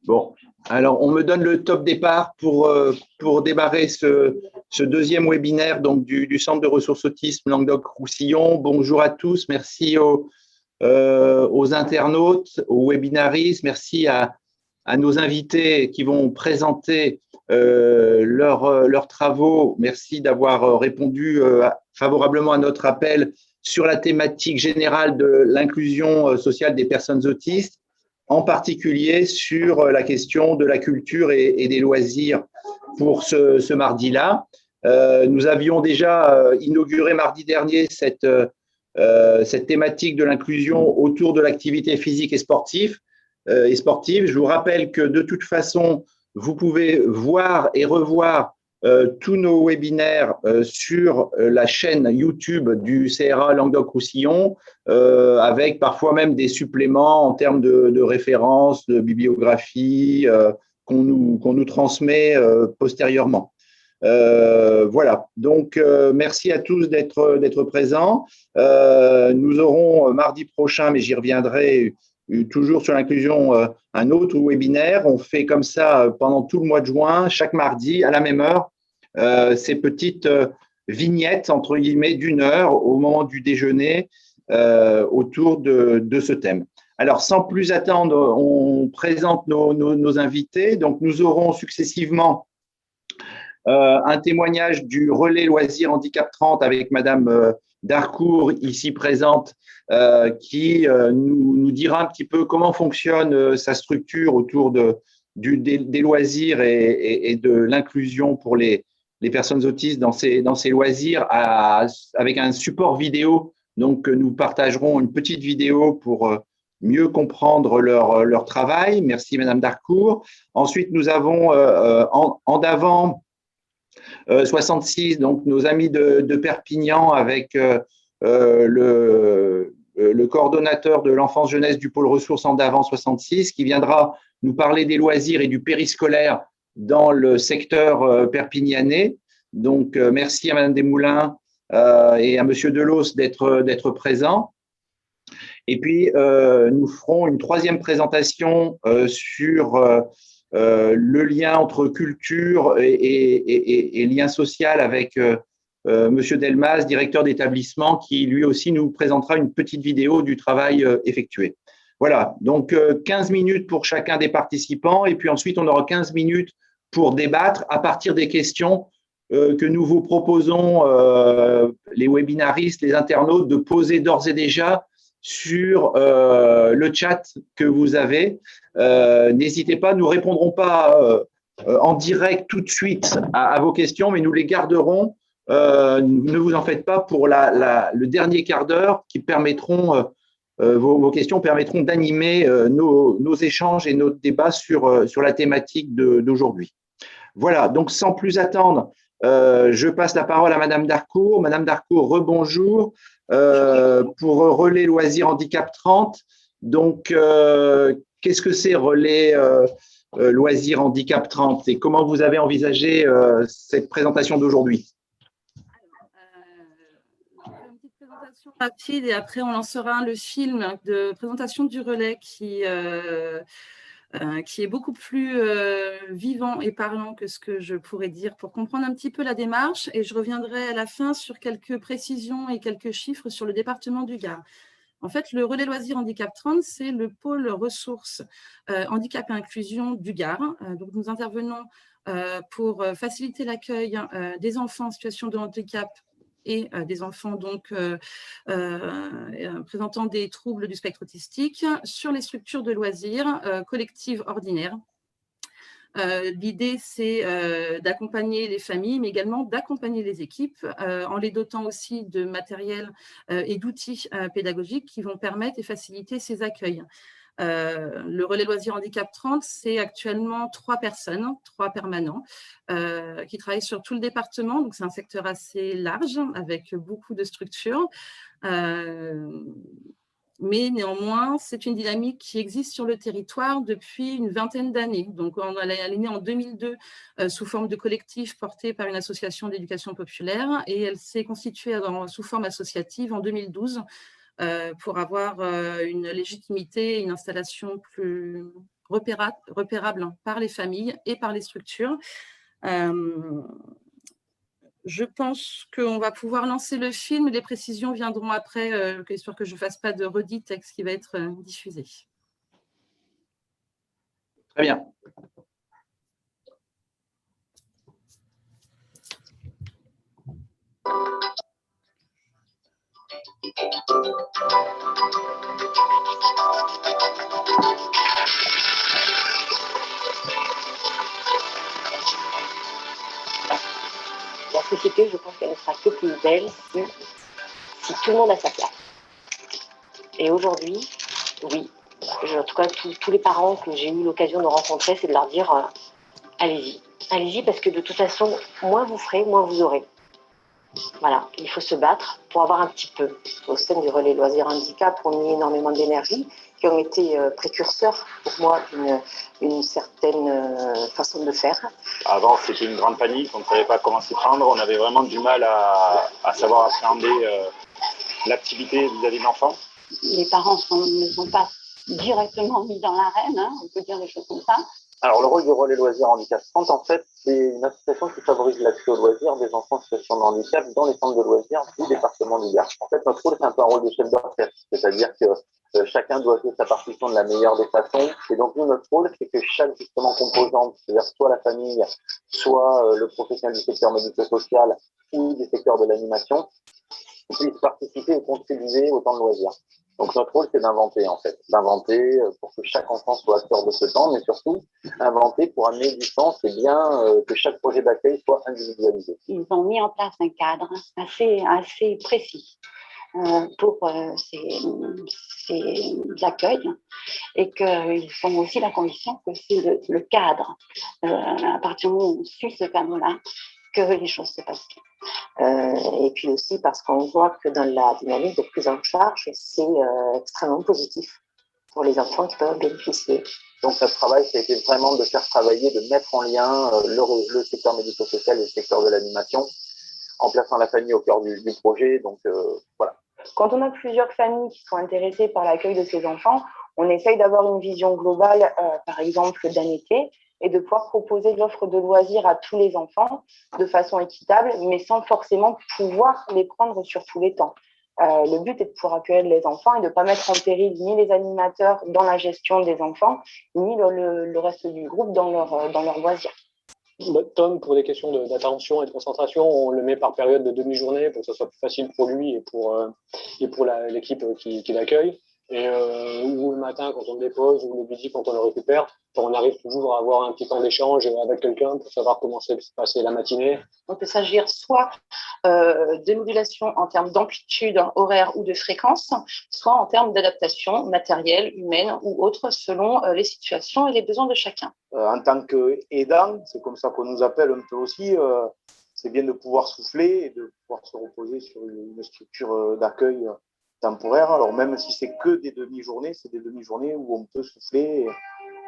Bon, alors on me donne le top départ pour démarrer ce deuxième webinaire donc, du Centre de ressources autisme Languedoc-Roussillon. Bonjour à tous, merci aux internautes, aux webinaristes, merci à nos invités qui vont présenter leurs travaux. Merci d'avoir répondu favorablement à notre appel sur la thématique générale de l'inclusion sociale des personnes autistes, en particulier sur la question de la culture et des loisirs pour ce mardi-là. Nous avions déjà inauguré mardi dernier cette thématique de l'inclusion autour de l'activité physique et sportive. Je vous rappelle que de toute façon, vous pouvez voir et revoir tous nos webinaires sur la chaîne YouTube du CRA Languedoc-Roussillon, avec parfois même des suppléments en termes de références, de bibliographie qu'on nous transmet postérieurement. Voilà, donc merci à tous d'être présents. Nous aurons mardi prochain, mais j'y reviendrai, toujours sur l'inclusion, un autre webinaire. On fait comme ça pendant tout le mois de juin, chaque mardi à la même heure, ces petites vignettes, entre guillemets, d'une heure au moment du déjeuner autour de ce thème. Alors, sans plus attendre, on présente nos invités. Donc, nous aurons successivement un témoignage du relais loisirs handicap 30 avec Madame Darcourt, ici présente, qui nous dira un petit peu comment fonctionne sa structure autour des loisirs et de l'inclusion pour les personnes autistes dans ces loisirs avec un support vidéo. Donc, nous partagerons une petite vidéo pour mieux comprendre leur travail. Merci, Madame Darcourt. Ensuite, nous avons en d'avant 66, donc nos amis de Perpignan avec le coordonnateur de l'enfance jeunesse du pôle ressources en d'avant 66 qui viendra nous parler des loisirs et du périscolaire dans le secteur perpignanais. Donc, merci à Madame Desmoulins et à Monsieur Delos d'être présents. Et puis, nous ferons une troisième présentation sur le lien entre culture et lien social avec Monsieur Delmas, directeur d'établissement, qui lui aussi nous présentera une petite vidéo du travail effectué. Voilà, donc 15 minutes pour chacun des participants et puis ensuite on aura 15 minutes pour débattre à partir des questions que nous vous proposons, les webinaristes, les internautes, de poser d'ores et déjà sur le chat que vous avez. N'hésitez pas, nous ne répondrons pas en direct tout de suite à vos questions, mais nous les garderons, ne vous en faites pas, pour le dernier quart d'heure qui permettront, vos questions permettront d'animer nos échanges et nos débats sur la thématique d'aujourd'hui. Voilà, donc sans plus attendre, je passe la parole à Madame Darcourt. Madame Darcourt, rebonjour. Pour Relais Loisirs Handicap 30. Donc, qu'est-ce que c'est Relais Loisirs Handicap 30 et comment vous avez envisagé cette présentation d'aujourd'hui? On fait une petite présentation rapide et après on lancera le film de présentation du relais qui est beaucoup plus vivant et parlant que ce que je pourrais dire pour comprendre un petit peu la démarche. Et je reviendrai à la fin sur quelques précisions et quelques chiffres sur le département du Gard. En fait, le Relais Loisirs Handicap 30, c'est le pôle ressources handicap et inclusion du Gard. Donc, nous intervenons pour faciliter l'accueil des enfants en situation de handicap et des enfants donc présentant des troubles du spectre autistique sur les structures de loisirs collectives ordinaires. L'idée, c'est d'accompagner les familles, mais également d'accompagner les équipes en les dotant aussi de matériel et d'outils pédagogiques qui vont permettre et faciliter ces accueils. Le Relais Loisirs Handicap 30, c'est actuellement 3 personnes, 3 permanents, qui travaillent sur tout le département. Donc, c'est un secteur assez large avec beaucoup de structures. Mais néanmoins, c'est une dynamique qui existe sur le territoire depuis une vingtaine d'années. Donc, elle est née en 2002 sous forme de collectif porté par une association d'éducation populaire et elle s'est constituée sous forme associative en 2012 pour avoir une légitimité et une installation plus repérables par les familles et par les structures. Je pense qu'on va pouvoir lancer le film. Les précisions viendront après, histoire que je ne fasse pas de redit texte qui va être diffusé. Très bien. La société, je pense qu'elle ne sera que plus belle si tout le monde a sa place. Et aujourd'hui, oui, en tout cas, tous les parents que j'ai eu l'occasion de rencontrer, c'est de leur dire allez-y. Allez-y, parce que de toute façon, moins vous ferez, moins vous aurez. Voilà, il faut se battre pour avoir un petit peu. Au sein du relais loisirs handicap, on y a énormément d'énergie qui ont été précurseurs pour moi d'une certaine façon de faire. Avant, c'était une grande panique, on ne savait pas comment s'y prendre, on avait vraiment du mal à savoir appréhender l'activité vis-à-vis de l'enfant. Les parents ne sont pas directement mis dans l'arène, on peut dire des choses comme ça. Alors, le rôle du relais loisirs handicap France, en fait, c'est une association qui favorise l'accès aux loisirs des enfants en situation de handicap dans les centres de loisirs du département du Gard. En fait, notre rôle, c'est un peu un rôle de chef d'orchestre, c'est-à-dire que chacun doit jouer sa partition de la meilleure des façons. Et donc, nous, notre rôle, c'est que chaque, justement, composante, c'est-à-dire soit la famille, soit le professionnel du secteur médico-social ou du secteur de l'animation, puisse participer et contribuer au temps de loisirs. Donc notre rôle, c'est d'inventer en fait, d'inventer pour que chaque enfant soit acteur de ce temps, mais surtout inventer pour amener du sens et bien que chaque projet d'accueil soit individualisé. Ils ont mis en place un cadre assez précis pour ces accueils et qu'ils font aussi la condition que c'est le cadre, à partir du moment où on suit ce cadre-là, que les choses se passent bien. Et puis aussi parce qu'on voit que dans la dynamique de prise en charge, c'est extrêmement positif pour les enfants qui peuvent bénéficier. Donc notre travail, ça a été vraiment de faire travailler, de mettre en lien le secteur médico-social et le secteur de l'animation, en plaçant la famille au cœur du projet. Donc voilà. Quand on a plusieurs familles qui sont intéressées par l'accueil de ces enfants, on essaye d'avoir une vision globale, par exemple d'un été, et de pouvoir proposer l'offre de loisirs à tous les enfants de façon équitable, mais sans forcément pouvoir les prendre sur tous les temps. Le but est de pouvoir accueillir les enfants et de ne pas mettre en péril ni les animateurs dans la gestion des enfants, ni le reste du groupe dans leur loisirs. Tom, pour des questions d'attention et de concentration, on le met par période de demi-journée pour que ce soit plus facile pour lui et pour l'équipe qui l'accueille. Et ou le matin quand on le dépose, ou le midi quand on le récupère, on arrive toujours à avoir un petit temps d'échange avec quelqu'un pour savoir comment s'est passée la matinée. On peut s'agir soit de modulation en termes d'amplitude horaire ou de fréquence, soit en termes d'adaptation matérielle, humaine ou autre, selon les situations et les besoins de chacun. En tant qu'aidant, c'est comme ça qu'on nous appelle un peu aussi, c'est bien de pouvoir souffler et de pouvoir se reposer sur une structure d'accueil temporaire. Alors même si c'est que des demi-journées, c'est des demi-journées où on peut souffler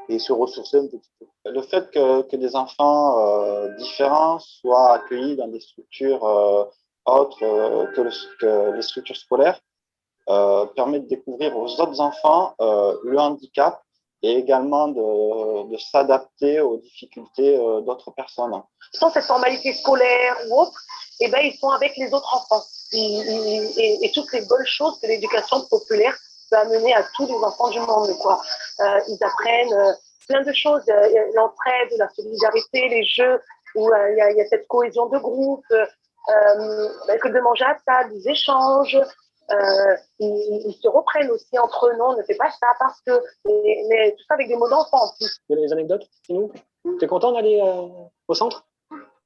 et se ressourcer un petit peu. Le fait que des enfants différents soient accueillis dans des structures autres que les structures scolaires permet de découvrir aux autres enfants le handicap et également de s'adapter aux difficultés d'autres personnes. Sans cette formalité scolaire ou autre, eh ben, ils sont avec les autres enfants. Et toutes les bonnes choses que l'éducation populaire peut amener à tous les enfants du monde, quoi. Ils apprennent plein de choses, l'entraide, la solidarité, les jeux, où il y a cette cohésion de groupe, que de manger à table, des échanges. Ils se reprennent aussi entre eux. Non, on ne fait pas ça parce que. Mais tout ça avec des mots d'enfant en plus. Il y a des anecdotes, sinon? T'es content d'aller au centre?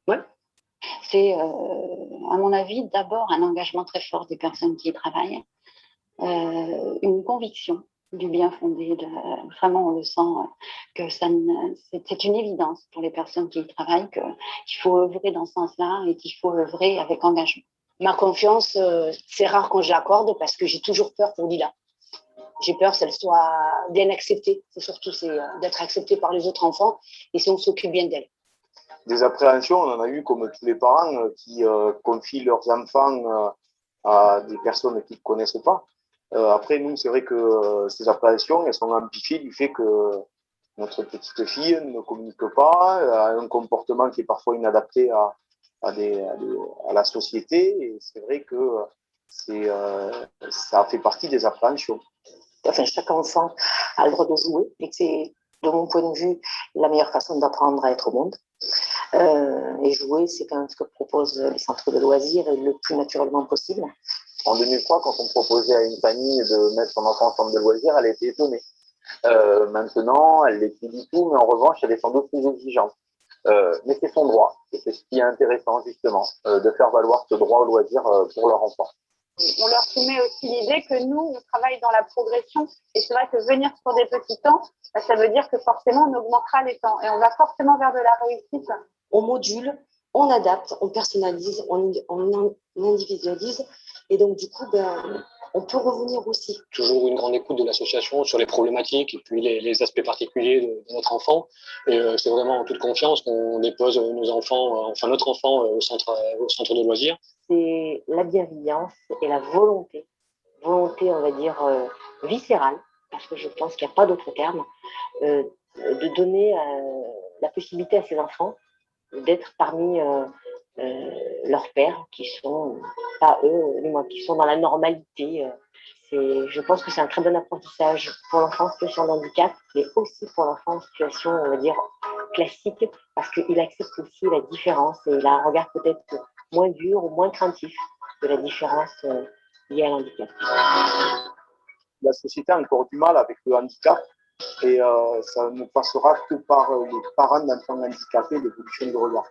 Ouais. C'est, à mon avis, d'abord un engagement très fort des personnes qui y travaillent, une conviction du bien fondé. Vraiment, on le sent que c'est une évidence pour les personnes qui y travaillent qu'il faut œuvrer dans ce sens-là et qu'il faut œuvrer avec engagement. Ma confiance, c'est rare quand je l'accorde parce que j'ai toujours peur pour Lila. J'ai peur qu'elle soit bien acceptée. C'est surtout d'être acceptée par les autres enfants et si on s'occupe bien d'elle. Des appréhensions, on en a eu comme tous les parents qui confient leurs enfants à des personnes qu'ils ne connaissent pas. Après, nous, c'est vrai que ces appréhensions, elles sont amplifiées du fait que notre petite fille ne communique pas, a un comportement qui est parfois inadapté à la société. Et c'est vrai que ça fait partie des appréhensions. Enfin, chaque enfant a le droit de jouer et que c'est, de mon point de vue, la meilleure façon d'apprendre à être au monde. Et jouer, c'est quand même ce que proposent les centres de loisirs et le plus naturellement possible. En 2003, quand on proposait à une famille de mettre son enfant en centre de loisirs, elle était étonnée. Maintenant, elle ne l'est plus du tout, mais en revanche, elle est sans doute plus exigeante. Mais c'est son droit, et c'est ce qui est intéressant justement, de faire valoir ce droit au loisir pour leur enfant. On leur soumet aussi l'idée que nous, on travaille dans la progression. Et c'est vrai que venir sur des petits temps, ça veut dire que forcément, on augmentera les temps. Et on va forcément vers de la réussite. On module, on adapte, on personnalise, on individualise. Et donc, du coup, on peut revenir aussi. Toujours une grande écoute de l'association sur les problématiques et puis les aspects particuliers de notre enfant. Et c'est vraiment en toute confiance qu'on dépose nos enfants, enfin notre enfant au centre de loisirs. C'est la bienveillance et la volonté, on va dire, viscérale, parce que je pense qu'il n'y a pas d'autre terme, de donner la possibilité à ces enfants d'être parmi leurs pères, qui sont, pas eux, du moins, qui sont dans la normalité. Je pense que c'est un très bon apprentissage pour l'enfant en situation de handicap, mais aussi pour l'enfant en situation, on va dire, classique, parce qu'il accepte aussi la différence et il a un regard peut-être moins dur ou moins craintif de la différence liée à l'handicap. La société a encore du mal avec le handicap et ça ne passera que par les parents d'enfants handicapés, l'évolution du regard.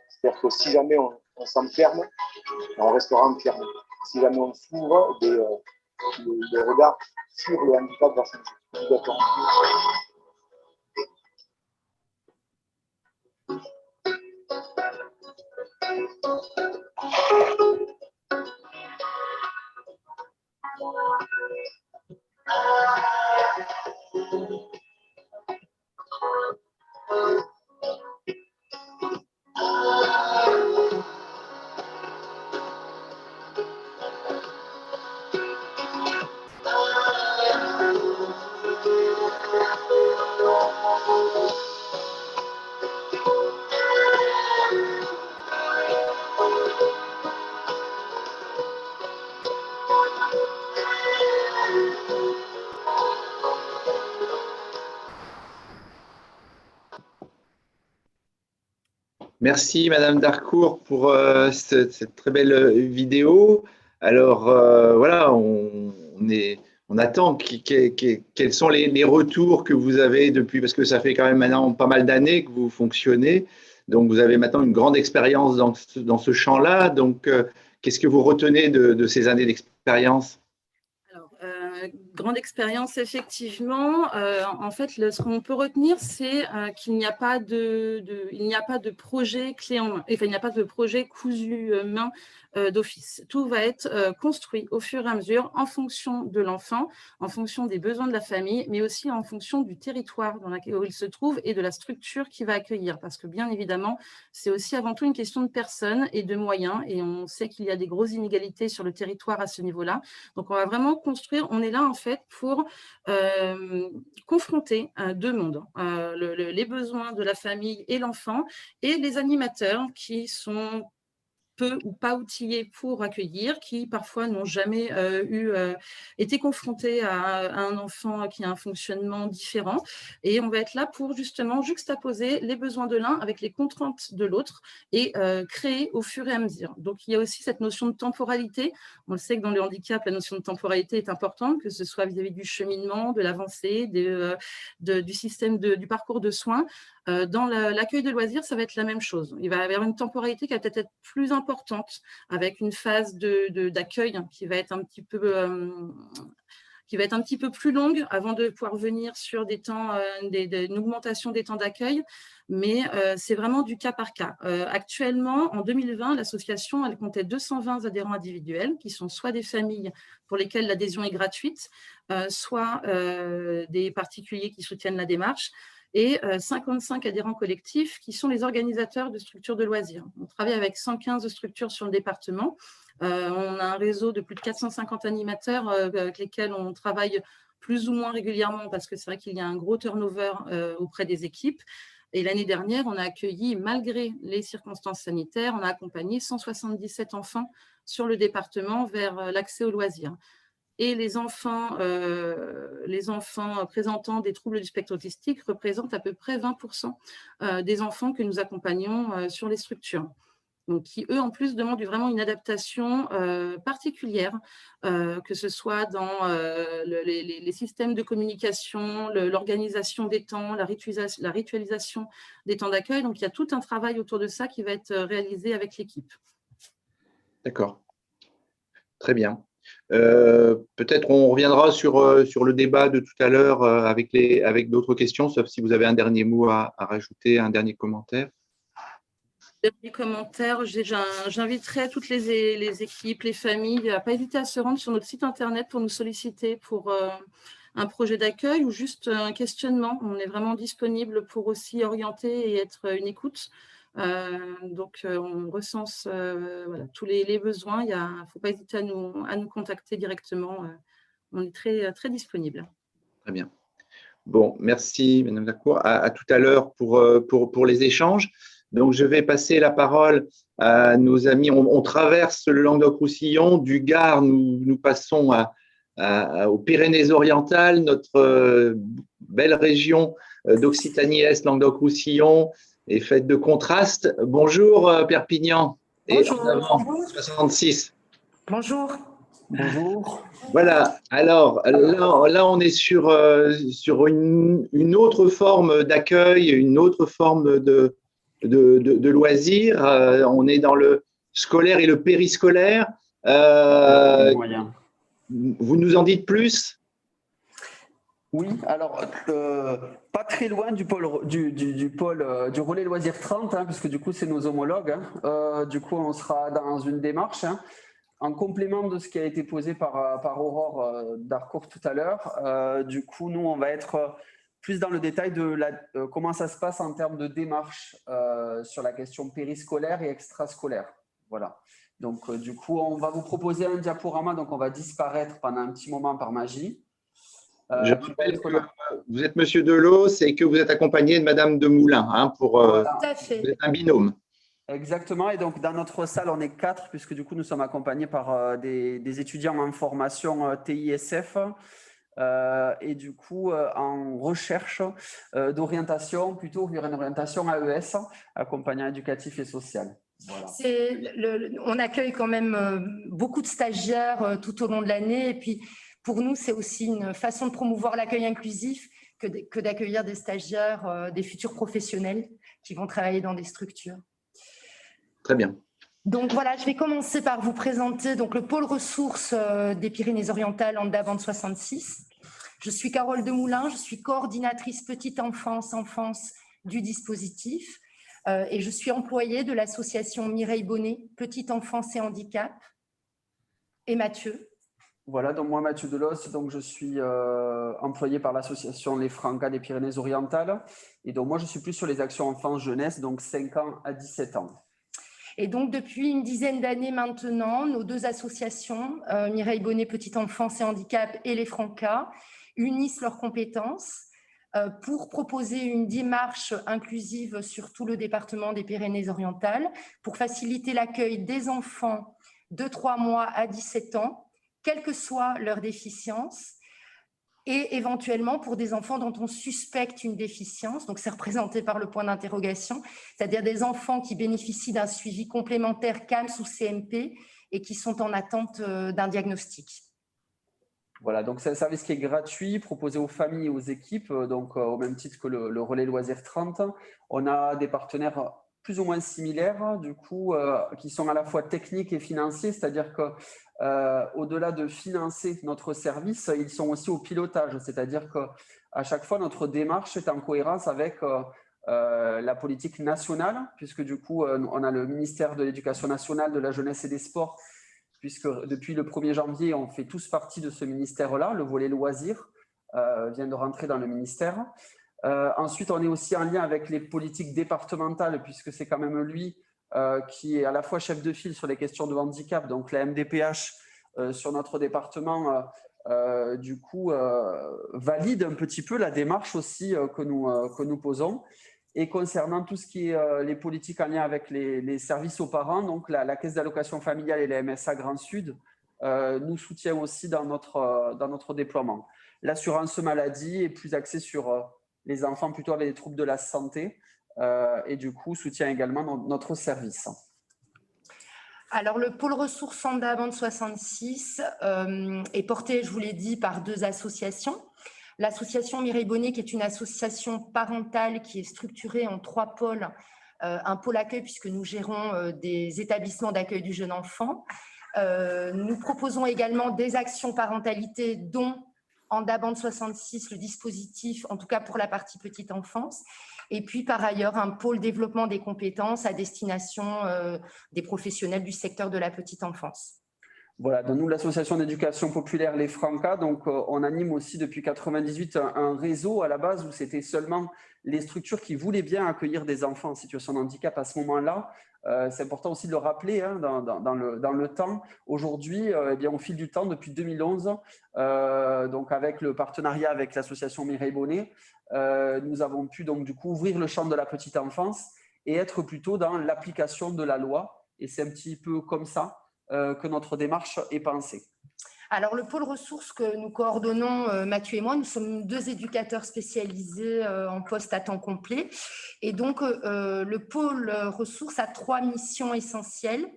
C'est-à-dire que si jamais on s'enferme, on restera enfermé. Si jamais on s'ouvre, le regard sur le handicap va changer. Merci Madame Darcourt pour cette très belle vidéo. Alors voilà, on attend quels sont les retours que vous avez depuis, parce que ça fait quand même maintenant pas mal d'années que vous fonctionnez. Donc vous avez maintenant une grande expérience dans ce champ-là. Donc qu'est-ce que vous retenez de ces années d'expérience? Grande expérience, effectivement. En fait, ce qu'on peut retenir, c'est qu'il n'y a pas de projet clé en main. Enfin, il n'y a pas de projet cousu main d'office. Tout va être construit au fur et à mesure en fonction de l'enfant, en fonction des besoins de la famille, mais aussi en fonction du territoire où il se trouve et de la structure qu'il va accueillir. Parce que bien évidemment, c'est aussi avant tout une question de personnes et de moyens. Et on sait qu'il y a des grosses inégalités sur le territoire à ce niveau-là. Donc, on va vraiment construire, on est là en fait pour confronter deux mondes, les besoins de la famille et l'enfant et les animateurs qui sont peu ou pas outillés pour accueillir, qui parfois n'ont jamais été confrontés à un enfant qui a un fonctionnement différent. Et on va être là pour justement juxtaposer les besoins de l'un avec les contraintes de l'autre et créer au fur et à mesure. Donc, il y a aussi cette notion de temporalité. On le sait que dans le handicap, la notion de temporalité est importante, que ce soit vis-à-vis du cheminement, de l'avancée, du système du parcours de soins. Dans l'accueil de loisirs, ça va être la même chose. Il va y avoir une temporalité qui va peut-être être plus importante, avec une phase d'accueil qui va être un petit peu plus longue avant de pouvoir venir sur des temps, une augmentation des temps d'accueil, mais c'est vraiment du cas par cas. Actuellement, en 2020, l'association, elle comptait 220 adhérents individuels, qui sont soit des familles pour lesquelles l'adhésion est gratuite, soit des particuliers qui soutiennent la démarche, et 55 adhérents collectifs qui sont les organisateurs de structures de loisirs. On travaille avec 115 structures sur le département. On a un réseau de plus de 450 animateurs avec lesquels on travaille plus ou moins régulièrement parce que c'est vrai qu'il y a un gros turnover auprès des équipes. Et l'année dernière, on a accueilli, malgré les circonstances sanitaires, on a accompagné 177 enfants sur le département vers l'accès aux loisirs. Et les enfants présentant des troubles du spectre autistique représentent à peu près 20% des enfants que nous accompagnons sur les structures. Donc, qui, eux, en plus, demandent vraiment une adaptation particulière, que ce soit dans les systèmes de communication, l'organisation des temps, la ritualisation des temps d'accueil. Donc, il y a tout un travail autour de ça qui va être réalisé avec l'équipe. D'accord. Très bien. Peut-être on reviendra sur le débat de tout à l'heure avec d'autres questions, sauf si vous avez un dernier mot à rajouter, un dernier commentaire. Dernier commentaire, j'inviterai toutes les équipes, les familles à ne pas hésiter à se rendre sur notre site internet pour nous solliciter pour un projet d'accueil ou juste un questionnement. On est vraiment disponible pour aussi orienter et être une écoute. Donc, on recense voilà, tous les besoins. Il ne faut pas hésiter à nous contacter directement. On est très, très disponible. Très bien. Bon, merci, Madame Lacour. À tout à l'heure pour les échanges. Donc, je vais passer la parole à nos amis. On traverse le Languedoc-Roussillon. Du Gard, nous passons aux Pyrénées-Orientales, notre belle région d'Occitanie-Est, Languedoc-Roussillon, est faite de contrastes. Bonjour, Perpignan. Bonjour. Et en avant, 66. Bonjour. Bonjour. Voilà, alors là on est sur une autre forme d'accueil, une autre forme de loisirs. On est dans le scolaire et le périscolaire. Vous nous en dites plus? Oui, alors pas très loin du pôle du relais loisirs 30, puisque du coup c'est nos homologues. Du coup on sera dans une démarche. En complément de ce qui a été posé par Aurore d'Harcourt tout à l'heure, du coup, nous, on va être plus dans le détail de comment ça se passe en termes de démarche sur la question périscolaire et extrascolaire. Voilà. Donc, du coup, on va vous proposer un diaporama, donc on va disparaître pendant un petit moment par magie. Je rappelle que vous êtes Monsieur Delos et que vous êtes accompagné de Madame Demoulin, Voilà. Tout à fait. Vous êtes un binôme. Exactement, et donc dans notre salle, on est 4, puisque du coup, nous sommes accompagnés par des étudiants en formation TISF et du coup en recherche d'orientation, plutôt vers une orientation AES, accompagnement éducatif et social. Voilà. On accueille quand même beaucoup de stagiaires tout au long de l'année, et puis pour nous, c'est aussi une façon de promouvoir l'accueil inclusif que d'accueillir des stagiaires, des futurs professionnels qui vont travailler dans des structures. Très bien. Donc voilà, je vais commencer par vous présenter donc, le pôle ressources des Pyrénées-Orientales en Davant 66. Je suis Carole Demoulin, je suis coordinatrice petite enfance du dispositif et je suis employée de l'association Mireille Bonnet, Petite Enfance et Handicap. Et Mathieu. Voilà, donc moi Mathieu Delos, donc je suis employé par l'association Les Francas des Pyrénées-Orientales et donc moi je suis plus sur les actions enfance-jeunesse, donc 5 ans à 17 ans. Et donc, depuis une dizaine d'années maintenant, nos deux associations, Mireille Bonnet, Petite Enfance et Handicap et les Francas, unissent leurs compétences pour proposer une démarche inclusive sur tout le département des Pyrénées-Orientales pour faciliter l'accueil des enfants de 3 mois à 17 ans, quelle que soit leur déficience, et éventuellement pour des enfants dont on suspecte une déficience, donc c'est représenté par le point d'interrogation, c'est-à-dire des enfants qui bénéficient d'un suivi complémentaire CAMS ou CMP et qui sont en attente d'un diagnostic. Voilà, donc c'est un service qui est gratuit, proposé aux familles et aux équipes, donc au même titre que le relais loisirs 30. On a des partenaires plus ou moins similaires, du coup, qui sont à la fois techniques et financiers, c'est-à-dire que au-delà de financer notre service, ils sont aussi au pilotage, c'est-à-dire qu'à chaque fois, notre démarche est en cohérence avec la politique nationale, puisque du coup, on a le ministère de l'Éducation nationale, de la jeunesse et des sports, puisque depuis le 1er janvier, on fait tous partie de ce ministère-là, le volet loisirs vient de rentrer dans le ministère. Ensuite, on est aussi en lien avec les politiques départementales, puisque c'est quand même lui qui est à la fois chef de file sur les questions de handicap, donc la MDPH sur notre département valide un petit peu la démarche aussi que nous posons. Et concernant tout ce qui est les politiques en lien avec les services aux parents, donc la Caisse d'allocation familiale et la MSA Grand Sud nous soutient aussi dans notre déploiement. L'assurance maladie est plus axée sur les enfants plutôt avec des troubles de la santé et du coup soutient également notre service. Alors, le pôle ressources Sanda Bande 66 est porté, je vous l'ai dit, par 2 associations. L'association Mireille Bonnet, qui est une association parentale qui est structurée en 3 pôles. Un pôle accueil, puisque nous gérons des établissements d'accueil du jeune enfant. Nous proposons également des actions parentalité, dont en DABAND 66, le dispositif, en tout cas pour la partie petite enfance. Et puis, par ailleurs, un pôle développement des compétences à destination des professionnels du secteur de la petite enfance. Voilà, donc nous, l'association d'éducation populaire Les Francas, donc on anime aussi depuis 1998 un réseau à la base où c'était seulement les structures qui voulaient bien accueillir des enfants en situation de handicap à ce moment-là. C'est important aussi de le rappeler dans le temps. Aujourd'hui, au fil du temps, depuis 2011, donc avec le partenariat avec l'association Mireille Bonnet, nous avons pu donc du coup ouvrir le champ de la petite enfance et être plutôt dans l'application de la loi. Et c'est un petit peu comme ça que notre démarche est pensée. Alors, le pôle ressources que nous coordonnons, Mathieu et moi, nous sommes 2 éducateurs spécialisés en poste à temps complet. Et donc, le pôle ressources a 3 missions essentielles.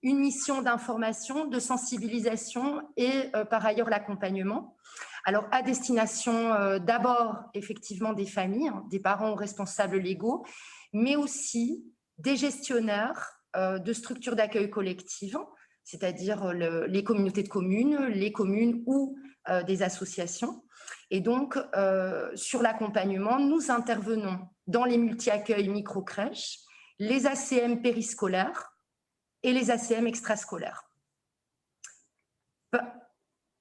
Une mission d'information, de sensibilisation et par ailleurs l'accompagnement. Alors, à destination d'abord, effectivement, des familles, des parents ou responsables légaux, mais aussi des gestionnaires de structures d'accueil collectives, c'est-à-dire les communautés de communes, les communes ou des associations. Et donc, sur l'accompagnement, nous intervenons dans les multi-accueils micro-crèches, les ACM périscolaires et les ACM extrascolaires.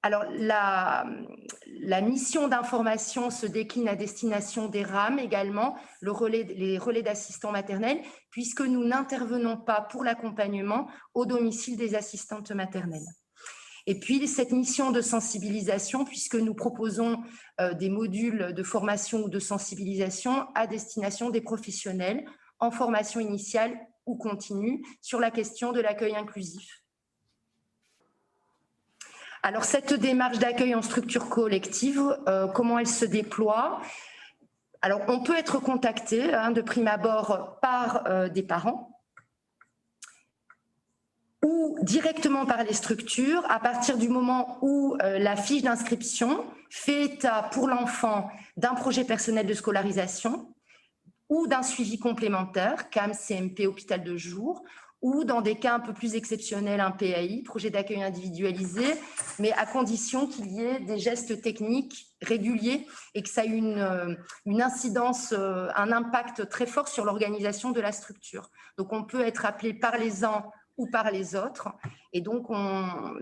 Alors, la mission d'information se décline à destination des RAM également, les relais d'assistants maternels, puisque nous n'intervenons pas pour l'accompagnement au domicile des assistantes maternelles. Et puis, cette mission de sensibilisation, puisque nous proposons des modules de formation ou de sensibilisation à destination des professionnels en formation initiale ou continue sur la question de l'accueil inclusif. Alors, cette démarche d'accueil en structure collective, comment elle se déploie? Alors, on peut être contacté de prime abord par des parents ou directement par les structures à partir du moment où la fiche d'inscription fait état pour l'enfant d'un projet personnel de scolarisation ou d'un suivi complémentaire, CAM, CMP, hôpital de jour, ou dans des cas un peu plus exceptionnels, un PAI, projet d'accueil individualisé, mais à condition qu'il y ait des gestes techniques réguliers et que ça ait une incidence, un impact très fort sur l'organisation de la structure. Donc, on peut être appelé par les uns ou par les autres. Et donc,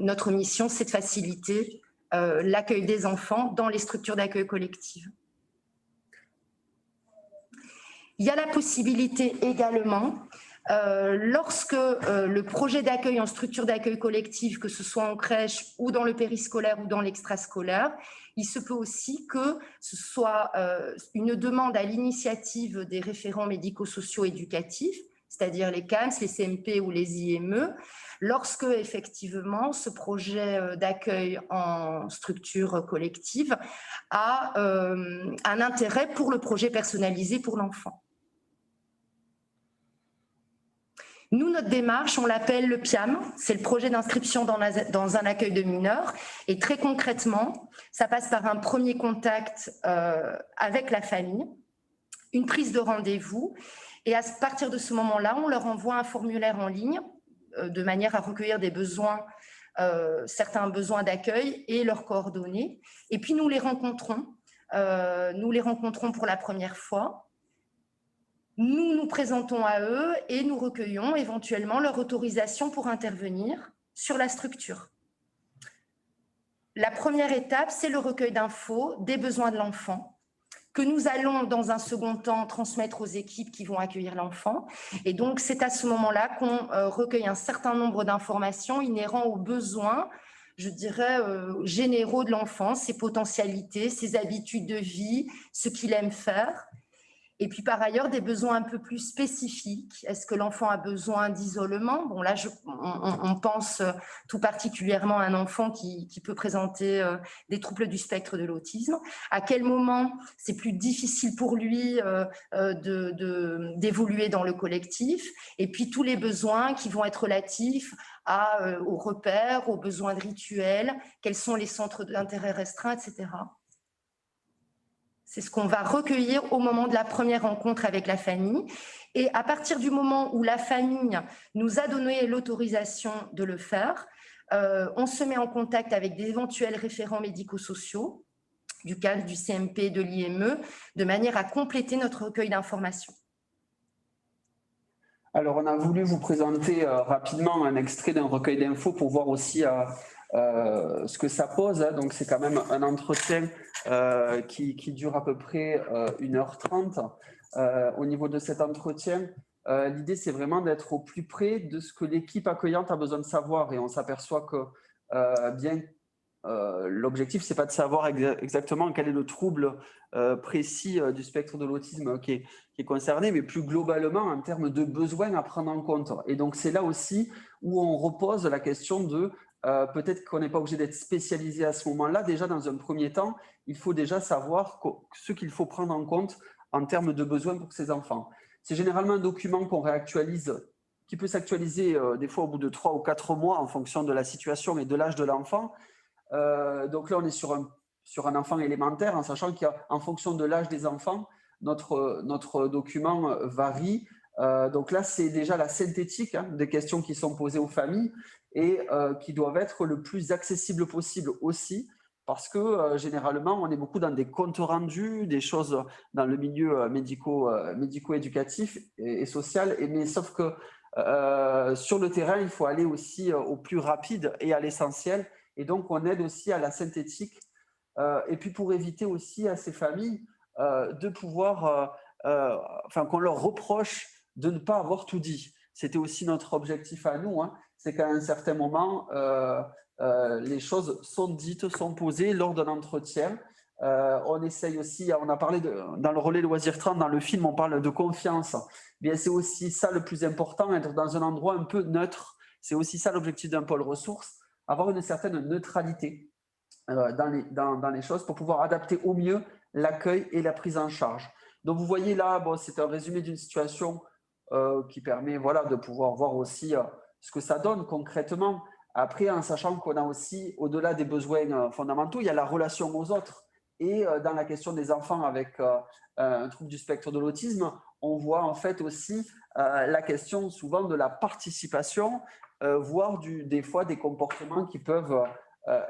notre mission, c'est de faciliter l'accueil des enfants dans les structures d'accueil collective. Il y a la possibilité également, lorsque le projet d'accueil en structure d'accueil collective, que ce soit en crèche ou dans le périscolaire ou dans l'extrascolaire, il se peut aussi que ce soit une demande à l'initiative des référents médico-sociaux éducatifs, c'est-à-dire les CAMS, les CMP ou les IME, lorsque effectivement ce projet d'accueil en structure collective a un intérêt pour le projet personnalisé pour l'enfant. Nous, notre démarche, on l'appelle le PIAM, c'est le projet d'inscription dans un accueil de mineurs. Et très concrètement, ça passe par un premier contact avec la famille, une prise de rendez-vous. Et à partir de ce moment-là, on leur envoie un formulaire en ligne de manière à recueillir des besoins, certains besoins d'accueil et leurs coordonnées. Et puis, nous les rencontrons pour la première fois. Nous nous présentons à eux et nous recueillons éventuellement leur autorisation pour intervenir sur la structure. La première étape, c'est le recueil d'infos des besoins de l'enfant que nous allons dans un second temps transmettre aux équipes qui vont accueillir l'enfant. Et donc, c'est à ce moment-là qu'on recueille un certain nombre d'informations inhérentes aux besoins je dirais, généraux de l'enfant, ses potentialités, ses habitudes de vie, ce qu'il aime faire. Et puis, par ailleurs, des besoins un peu plus spécifiques. Est-ce que l'enfant a besoin d'isolement? Bon, là, on pense tout particulièrement à un enfant qui peut présenter des troubles du spectre de l'autisme. À quel moment c'est plus difficile pour lui d'évoluer dans le collectif? Et puis, tous les besoins qui vont être relatifs aux repères, aux besoins de rituels, quels sont les centres d'intérêt restreints, etc. C'est ce qu'on va recueillir au moment de la première rencontre avec la famille. Et à partir du moment où la famille nous a donné l'autorisation de le faire, on se met en contact avec d'éventuels référents médico-sociaux, du CALS, du CMP, de l'IME, de manière à compléter notre recueil d'informations. Alors, on a voulu vous présenter rapidement un extrait d'un recueil d'infos pour voir aussi ce que ça pose. Donc, c'est quand même un entretien qui dure à peu près 1h30. Au niveau de cet entretien, l'idée, c'est vraiment d'être au plus près de ce que l'équipe accueillante a besoin de savoir. Et on s'aperçoit que l'objectif, c'est pas de savoir exactement quel est le trouble précis du spectre de l'autisme qui est concerné, mais plus globalement en termes de besoins à prendre en compte. Et donc, c'est là aussi où on repose la question de peut-être qu'on n'est pas obligé d'être spécialisé à ce moment-là. Déjà, dans un premier temps, il faut déjà savoir ce qu'il faut prendre en compte en termes de besoins pour ces enfants. C'est généralement un document qu'on réactualise, qui peut s'actualiser des fois au bout de 3 ou 4 mois en fonction de la situation et de l'âge de l'enfant. Donc là, on est sur un enfant élémentaire, en sachant qu'en fonction de l'âge des enfants, notre document varie. Donc là, c'est déjà la synthétique des questions qui sont posées aux familles et qui doivent être le plus accessibles possible aussi, parce que généralement, on est beaucoup dans des comptes rendus, des choses dans le milieu médico-éducatif et social, mais sauf que sur le terrain, il faut aller aussi au plus rapide et à l'essentiel. Et donc, on aide aussi à la synthétique. Et puis, pour éviter aussi à ces familles de pouvoir, qu'on leur reproche de ne pas avoir tout dit. C'était aussi notre objectif à nous. C'est qu'à un certain moment, les choses sont dites, sont posées lors d'un entretien. On essaye aussi, on a parlé dans le relais Loisirs 30, dans le film, on parle de confiance. Bien, c'est aussi ça le plus important, être dans un endroit un peu neutre. C'est aussi ça l'objectif d'un pôle ressources. Avoir une certaine neutralité dans les choses pour pouvoir adapter au mieux l'accueil et la prise en charge. Donc, vous voyez là, c'est un résumé d'une situation qui permet de pouvoir voir aussi ce que ça donne concrètement. Après, en sachant qu'on a aussi, au-delà des besoins fondamentaux, il y a la relation aux autres. Et dans la question des enfants avec un trouble du spectre de l'autisme, on voit en fait aussi la question souvent de la participation, voire des fois des comportements qui peuvent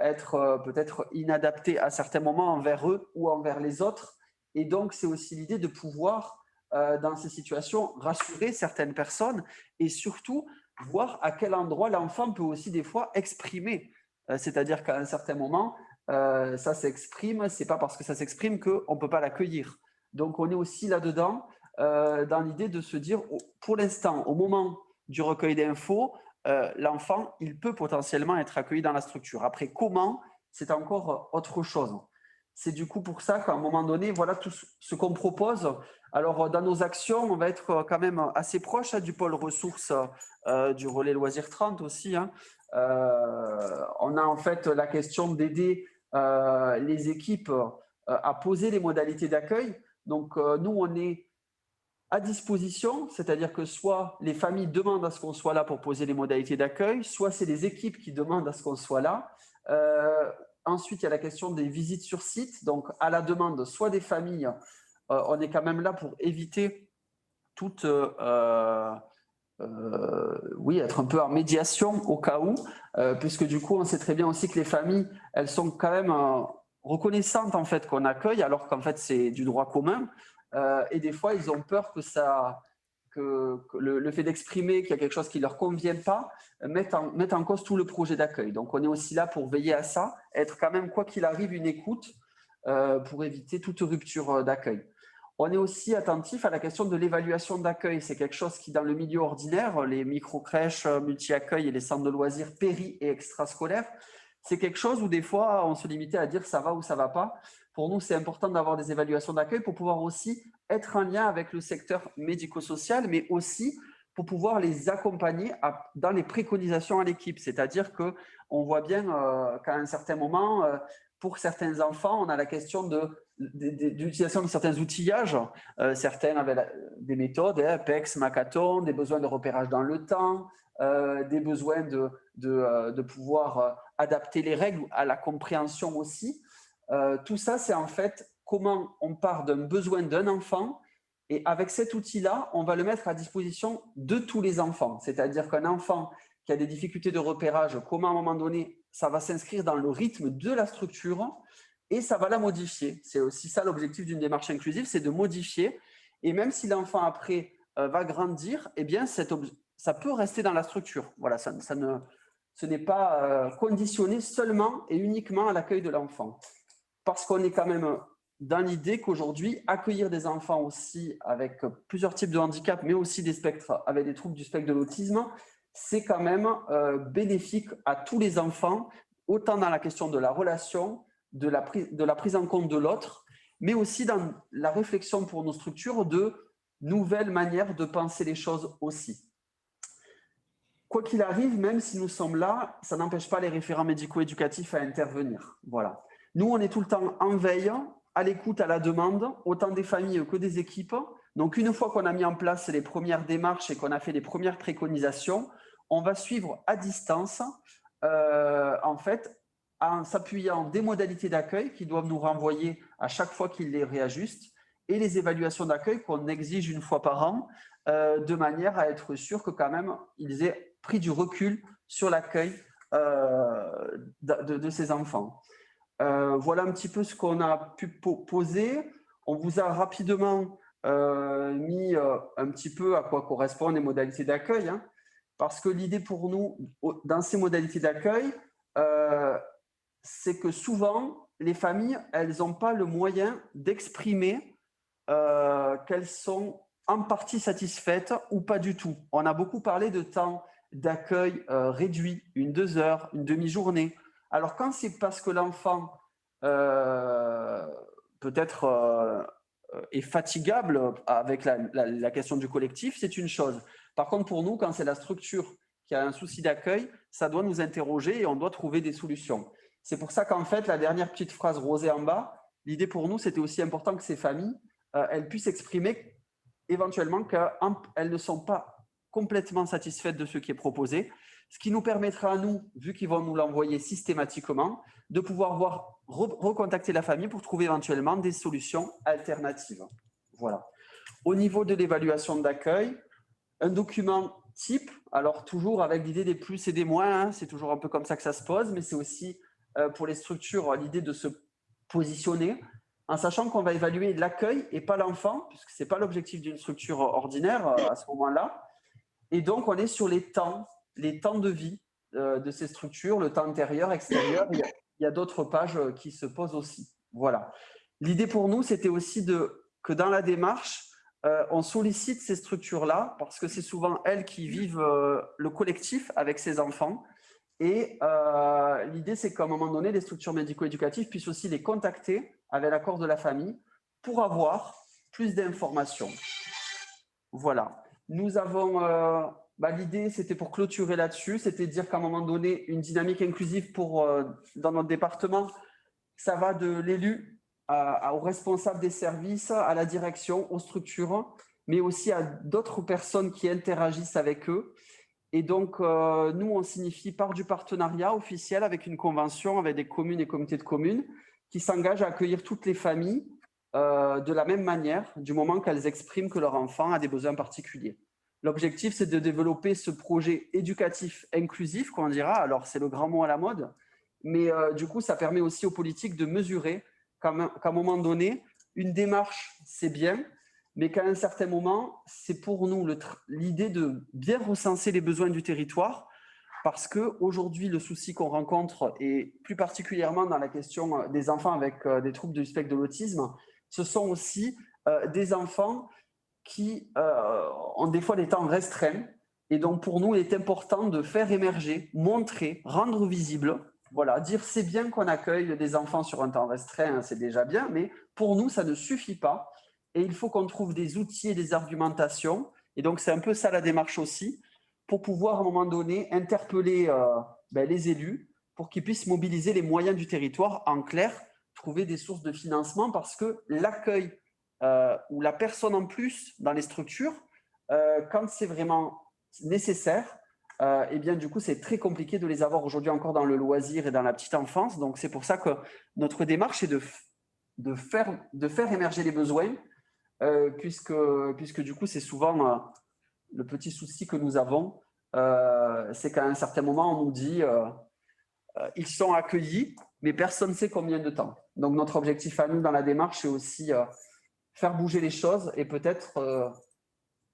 être peut-être inadaptés à certains moments envers eux ou envers les autres. Et donc, c'est aussi l'idée de pouvoir, dans ces situations, rassurer certaines personnes et surtout voir à quel endroit l'enfant peut aussi des fois exprimer. C'est-à-dire qu'à un certain moment, ça s'exprime, c'est pas parce que ça s'exprime qu'on ne peut pas l'accueillir. Donc, on est aussi là-dedans dans l'idée de se dire, pour l'instant, au moment du recueil d'infos, l'enfant, il peut potentiellement être accueilli dans la structure. Après, comment, c'est encore autre chose. C'est du coup pour ça qu'à un moment donné, voilà tout ce qu'on propose. Alors, dans nos actions, on va être quand même assez proche du pôle ressources du relais Loisirs 30 aussi. On a en fait la question d'aider les équipes à poser les modalités d'accueil. Donc, nous, on est à disposition, c'est-à-dire que soit les familles demandent à ce qu'on soit là pour poser les modalités d'accueil, soit c'est les équipes qui demandent à ce qu'on soit là. Ensuite, il y a la question des visites sur site. Donc, à la demande, soit des familles, on est quand même là pour éviter toute, être un peu en médiation au cas où, puisque du coup, on sait très bien aussi que les familles, elles sont quand même reconnaissantes en fait qu'on accueille, alors qu'en fait, c'est du droit commun. Et des fois, ils ont peur que le fait d'exprimer qu'il y a quelque chose qui ne leur convienne pas mette en cause tout le projet d'accueil. Donc, on est aussi là pour veiller à ça, être quand même, quoi qu'il arrive, une écoute pour éviter toute rupture d'accueil. On est aussi attentif à la question de l'évaluation d'accueil. C'est quelque chose qui, dans le milieu ordinaire, les micro-crèches, multi-accueil et les centres de loisirs péri- et extrascolaires, c'est quelque chose où des fois, on se limitait à dire ça va ou ça ne va pas. Pour nous, c'est important d'avoir des évaluations d'accueil pour pouvoir aussi être en lien avec le secteur médico-social, mais aussi pour pouvoir les accompagner dans les préconisations à l'équipe. C'est-à-dire qu'on voit bien qu'à un certain moment, pour certains enfants, on a la question d'utilisation de certains outillages. Certains avaient des méthodes, PEX, Makaton, des besoins de repérage dans le temps, des besoins de pouvoir adapter les règles à la compréhension aussi. Tout ça, c'est en fait comment on part d'un besoin d'un enfant et avec cet outil-là, on va le mettre à disposition de tous les enfants. C'est-à-dire qu'un enfant qui a des difficultés de repérage, comment à un moment donné, ça va s'inscrire dans le rythme de la structure et ça va la modifier. C'est aussi ça l'objectif d'une démarche inclusive, c'est de modifier. Et même si l'enfant après va grandir, eh bien, ça peut rester dans la structure. Voilà, ce n'est pas conditionné seulement et uniquement à l'accueil de l'enfant. Parce qu'on est quand même dans l'idée qu'aujourd'hui, accueillir des enfants aussi avec plusieurs types de handicaps, mais aussi des spectres, avec des troubles du spectre de l'autisme, c'est quand même bénéfique à tous les enfants, autant dans la question de la relation, de la prise en compte de l'autre, mais aussi dans la réflexion pour nos structures de nouvelles manières de penser les choses aussi. Quoi qu'il arrive, même si nous sommes là, ça n'empêche pas les référents médico-éducatifs à intervenir. Voilà. Nous, on est tout le temps en veille, à l'écoute, à la demande, autant des familles que des équipes. Donc, une fois qu'on a mis en place les premières démarches et qu'on a fait les premières préconisations, on va suivre à distance, en fait, en s'appuyant des modalités d'accueil qui doivent nous renvoyer à chaque fois qu'ils les réajustent et les évaluations d'accueil qu'on exige une fois par an, de manière à être sûr que quand même, ils aient pris du recul sur l'accueil de ces enfants. Voilà un petit peu ce qu'on a pu poser. On vous a rapidement mis un petit peu à quoi correspondent les modalités d'accueil, hein, parce que l'idée pour nous, dans ces modalités d'accueil, c'est que souvent, les familles, elles n'ont pas le moyen d'exprimer qu'elles sont en partie satisfaites ou pas du tout. On a beaucoup parlé de temps d'accueil réduit, 1-2 heures, une demi-journée. Alors, quand c'est parce que l'enfant peut-être est fatigable avec la question du collectif, c'est une chose. Par contre, pour nous, quand c'est la structure qui a un souci d'accueil, ça doit nous interroger et on doit trouver des solutions. C'est pour ça qu'en fait, la dernière petite phrase rosée en bas, l'idée pour nous, c'était aussi important que ces familles, elles puissent exprimer éventuellement qu'elles ne sont pas complètement satisfaites de ce qui est proposé, ce qui nous permettra à nous, vu qu'ils vont nous l'envoyer systématiquement, de pouvoir recontacter la famille pour trouver éventuellement des solutions alternatives. Voilà. Au niveau de l'évaluation d'accueil, un document type, alors toujours avec l'idée des plus et des moins, hein, c'est toujours un peu comme ça que ça se pose, mais c'est aussi pour les structures l'idée de se positionner, en sachant qu'on va évaluer l'accueil et pas l'enfant, puisque ce n'est pas l'objectif d'une structure ordinaire à ce moment-là. Et donc, on est sur les temps de vie de ces structures, le temps intérieur, extérieur. Il y a d'autres pages qui se posent aussi. Voilà. L'idée pour nous, c'était aussi que dans la démarche, on sollicite ces structures-là parce que c'est souvent elles qui vivent le collectif avec ces enfants. Et l'idée, c'est qu'à un moment donné, les structures médico-éducatives puissent aussi les contacter avec l'accord de la famille pour avoir plus d'informations. Voilà. Nous avons, l'idée, c'était pour clôturer là-dessus, c'était de dire qu'à un moment donné, une dynamique inclusive dans notre département, ça va de l'élu au responsable des services, à la direction, aux structures, mais aussi à d'autres personnes qui interagissent avec eux. Et donc, nous, on signifie par du partenariat officiel avec une convention avec des communes et comités de communes qui s'engagent à accueillir toutes les familles de la même manière, du moment qu'elles expriment que leur enfant a des besoins particuliers. L'objectif, c'est de développer ce projet éducatif inclusif, qu'on dira. Alors, c'est le grand mot à la mode, mais du coup, ça permet aussi aux politiques de mesurer qu'à un moment donné, une démarche, c'est bien, mais qu'à un certain moment, c'est pour nous l'idée de bien recenser les besoins du territoire, parce qu'aujourd'hui, le souci qu'on rencontre, et plus particulièrement dans la question des enfants avec des troubles du spectre de l'autisme, ce sont aussi des enfants qui ont des fois des temps restreints. Et donc, pour nous, il est important de faire émerger, montrer, rendre visible voilà, dire c'est bien qu'on accueille des enfants sur un temps restreint, c'est déjà bien, mais pour nous, ça ne suffit pas. Et il faut qu'on trouve des outils et des argumentations. Et donc, c'est un peu ça la démarche aussi, pour pouvoir à un moment donné interpeller les élus pour qu'ils puissent mobiliser les moyens du territoire, en clair, trouver des sources de financement parce que l'accueil ou la personne en plus dans les structures, quand c'est vraiment nécessaire, eh bien, du coup, c'est très compliqué de les avoir aujourd'hui encore dans le loisir et dans la petite enfance. Donc, c'est pour ça que notre démarche est de faire émerger les besoins, puisque du coup, c'est souvent le petit souci que nous avons, c'est qu'à un certain moment, on nous dit ils sont accueillis, mais personne ne sait combien de temps. Donc, notre objectif à nous dans la démarche, c'est aussi faire bouger les choses et peut-être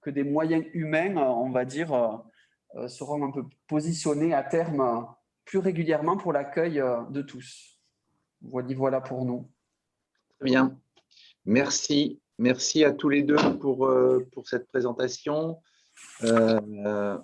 que des moyens humains, on va dire, seront un peu positionnés à terme plus régulièrement pour l'accueil de tous. Voilà pour nous. Très bien. Merci. Merci à tous les deux pour cette présentation. Je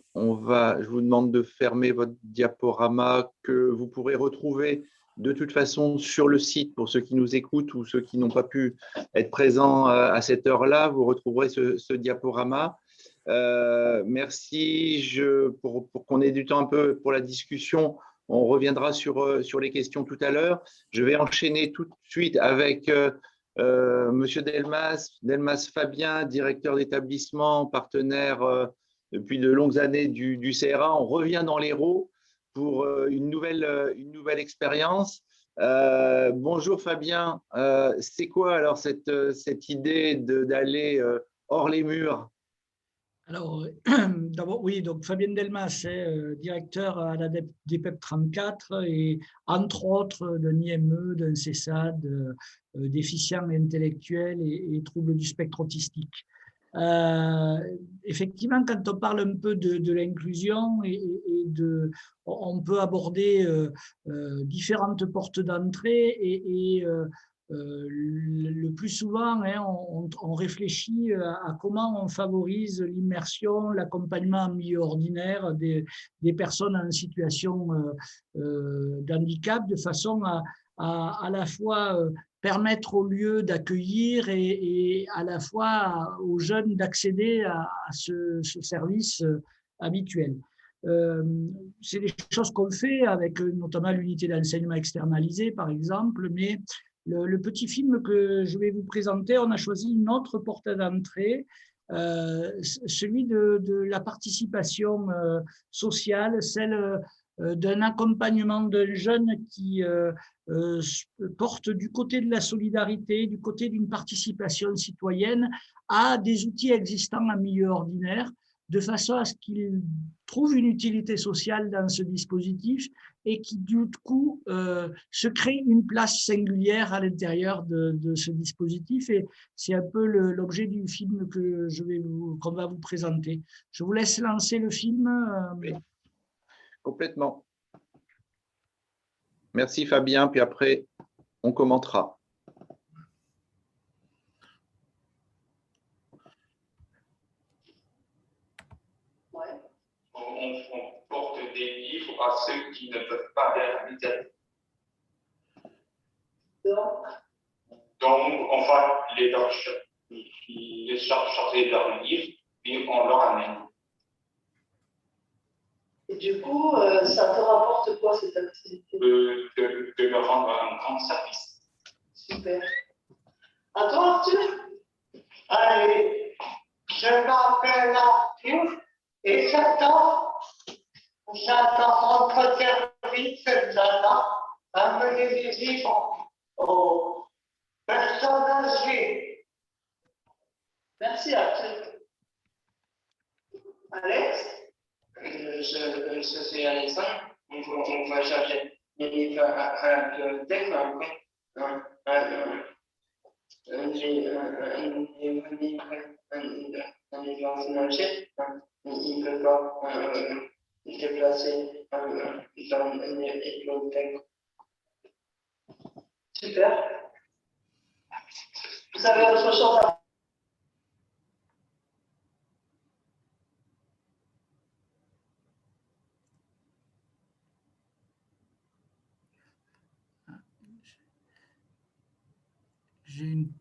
vous demande de fermer votre diaporama que vous pourrez retrouver de toute façon sur le site pour ceux qui nous écoutent ou ceux qui n'ont pas pu être présents à cette heure-là. Vous retrouverez ce diaporama. Merci. Pour qu'on ait du temps un peu pour la discussion, on reviendra sur les questions tout à l'heure. Je vais enchaîner tout de suite avec Monsieur Delmas Fabien, directeur d'établissement, partenaire depuis de longues années du CRA. On revient dans l'Hérault pour une nouvelle expérience. Bonjour Fabien, c'est quoi alors cette idée d'aller hors les murs? Alors, d'abord, oui, donc Fabien Delmas est directeur à la DPEP 34 et entre autres d'un IME, d'un CESAD, déficient intellectuel et troubles du spectre autistique. Effectivement, quand on parle un peu de l'inclusion on peut aborder différentes portes d'entrée le plus souvent, hein, on réfléchit à comment on favorise l'immersion, l'accompagnement en milieu ordinaire des personnes en situation d'handicap, de façon à la fois permettre au lieu d'accueillir et à la fois aux jeunes d'accéder à ce service habituel. C'est des choses qu'on fait avec notamment l'unité d'enseignement externalisé, par exemple, mais le petit film que je vais vous présenter, on a choisi une autre porte d'entrée, celui de la participation sociale, celle d'un accompagnement d'un jeune qui porte du côté de la solidarité, du côté d'une participation citoyenne à des outils existants en milieu ordinaire, de façon à ce qu'il trouve une utilité sociale dans ce dispositif et qui, du coup, se crée une place singulière à l'intérieur de ce dispositif. Et c'est un peu l'objet du film qu'on va vous présenter. Je vous laisse lancer le film. Oui, complètement. Merci Fabien, puis après, on commentera. On porte des livres à ceux qui ne peuvent pas aller à la bibliothèque. Donc, on va les charger leurs livres et on leur amène. Et du coup, ça te rapporte quoi cette activité? De leur rendre un grand service. Super. À toi, Arthur? Allez, je m'appelle Arthur et j'attends entre service amener des livres aux personnes âgées. Merci, Arthur. Alex? Je suis Alexandre. On va chercher les livres à la bibliothèque. Un livre financier, il ne peut pas se déplacer dans les bibliothèques. Super. Vous avez autre chose à... J'ai une...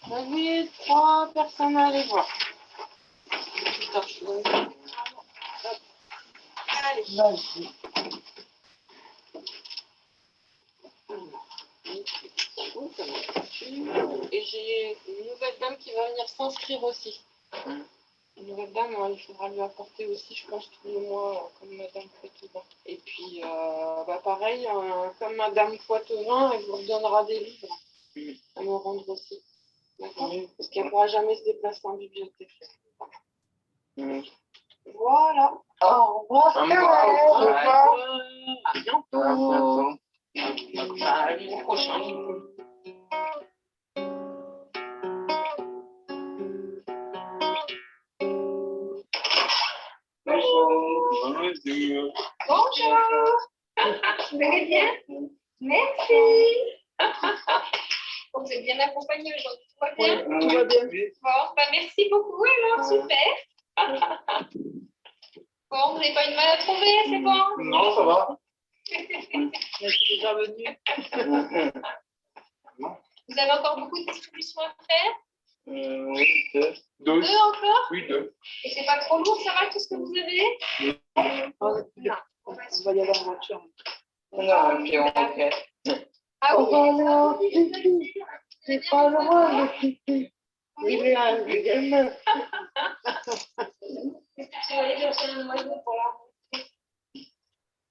J'avais 3 personnes à aller voir. Allez, vas-y. Et j'ai une nouvelle dame qui va venir s'inscrire aussi. Une nouvelle dame, il faudra lui apporter aussi, je pense, tous les mois, comme Madame Poitevin. Et puis, pareil, comme Madame Poitevin, elle vous redonnera des livres à me rendre aussi. D'accord. Parce qu'elle ne pourra jamais se déplacer en bibliothèque. Voilà. Au revoir. Au revoir. À bientôt. À l'année prochaine. Bonjour. Bonjour. Vous allez bien? Merci. Vous êtes bien accompagné aujourd'hui, tout va bien? Tout va bien. Bon, merci beaucoup alors, super. Bon, vous n'avez pas eu de mal à trouver, c'est bon? Non, ça va. Je suis déjà venue. Vous avez encore beaucoup de distributions à faire? Oui, deux. Deux encore? Oui, deux. Et c'est pas trop lourd, ça va tout ce que vous avez? Non. On va y aller en voiture. Non, puis on regrette. Ah oui, C'est pas loin, le pipi. Il est à l'également. est-ce que tu vas aller chercher un oiseau pour la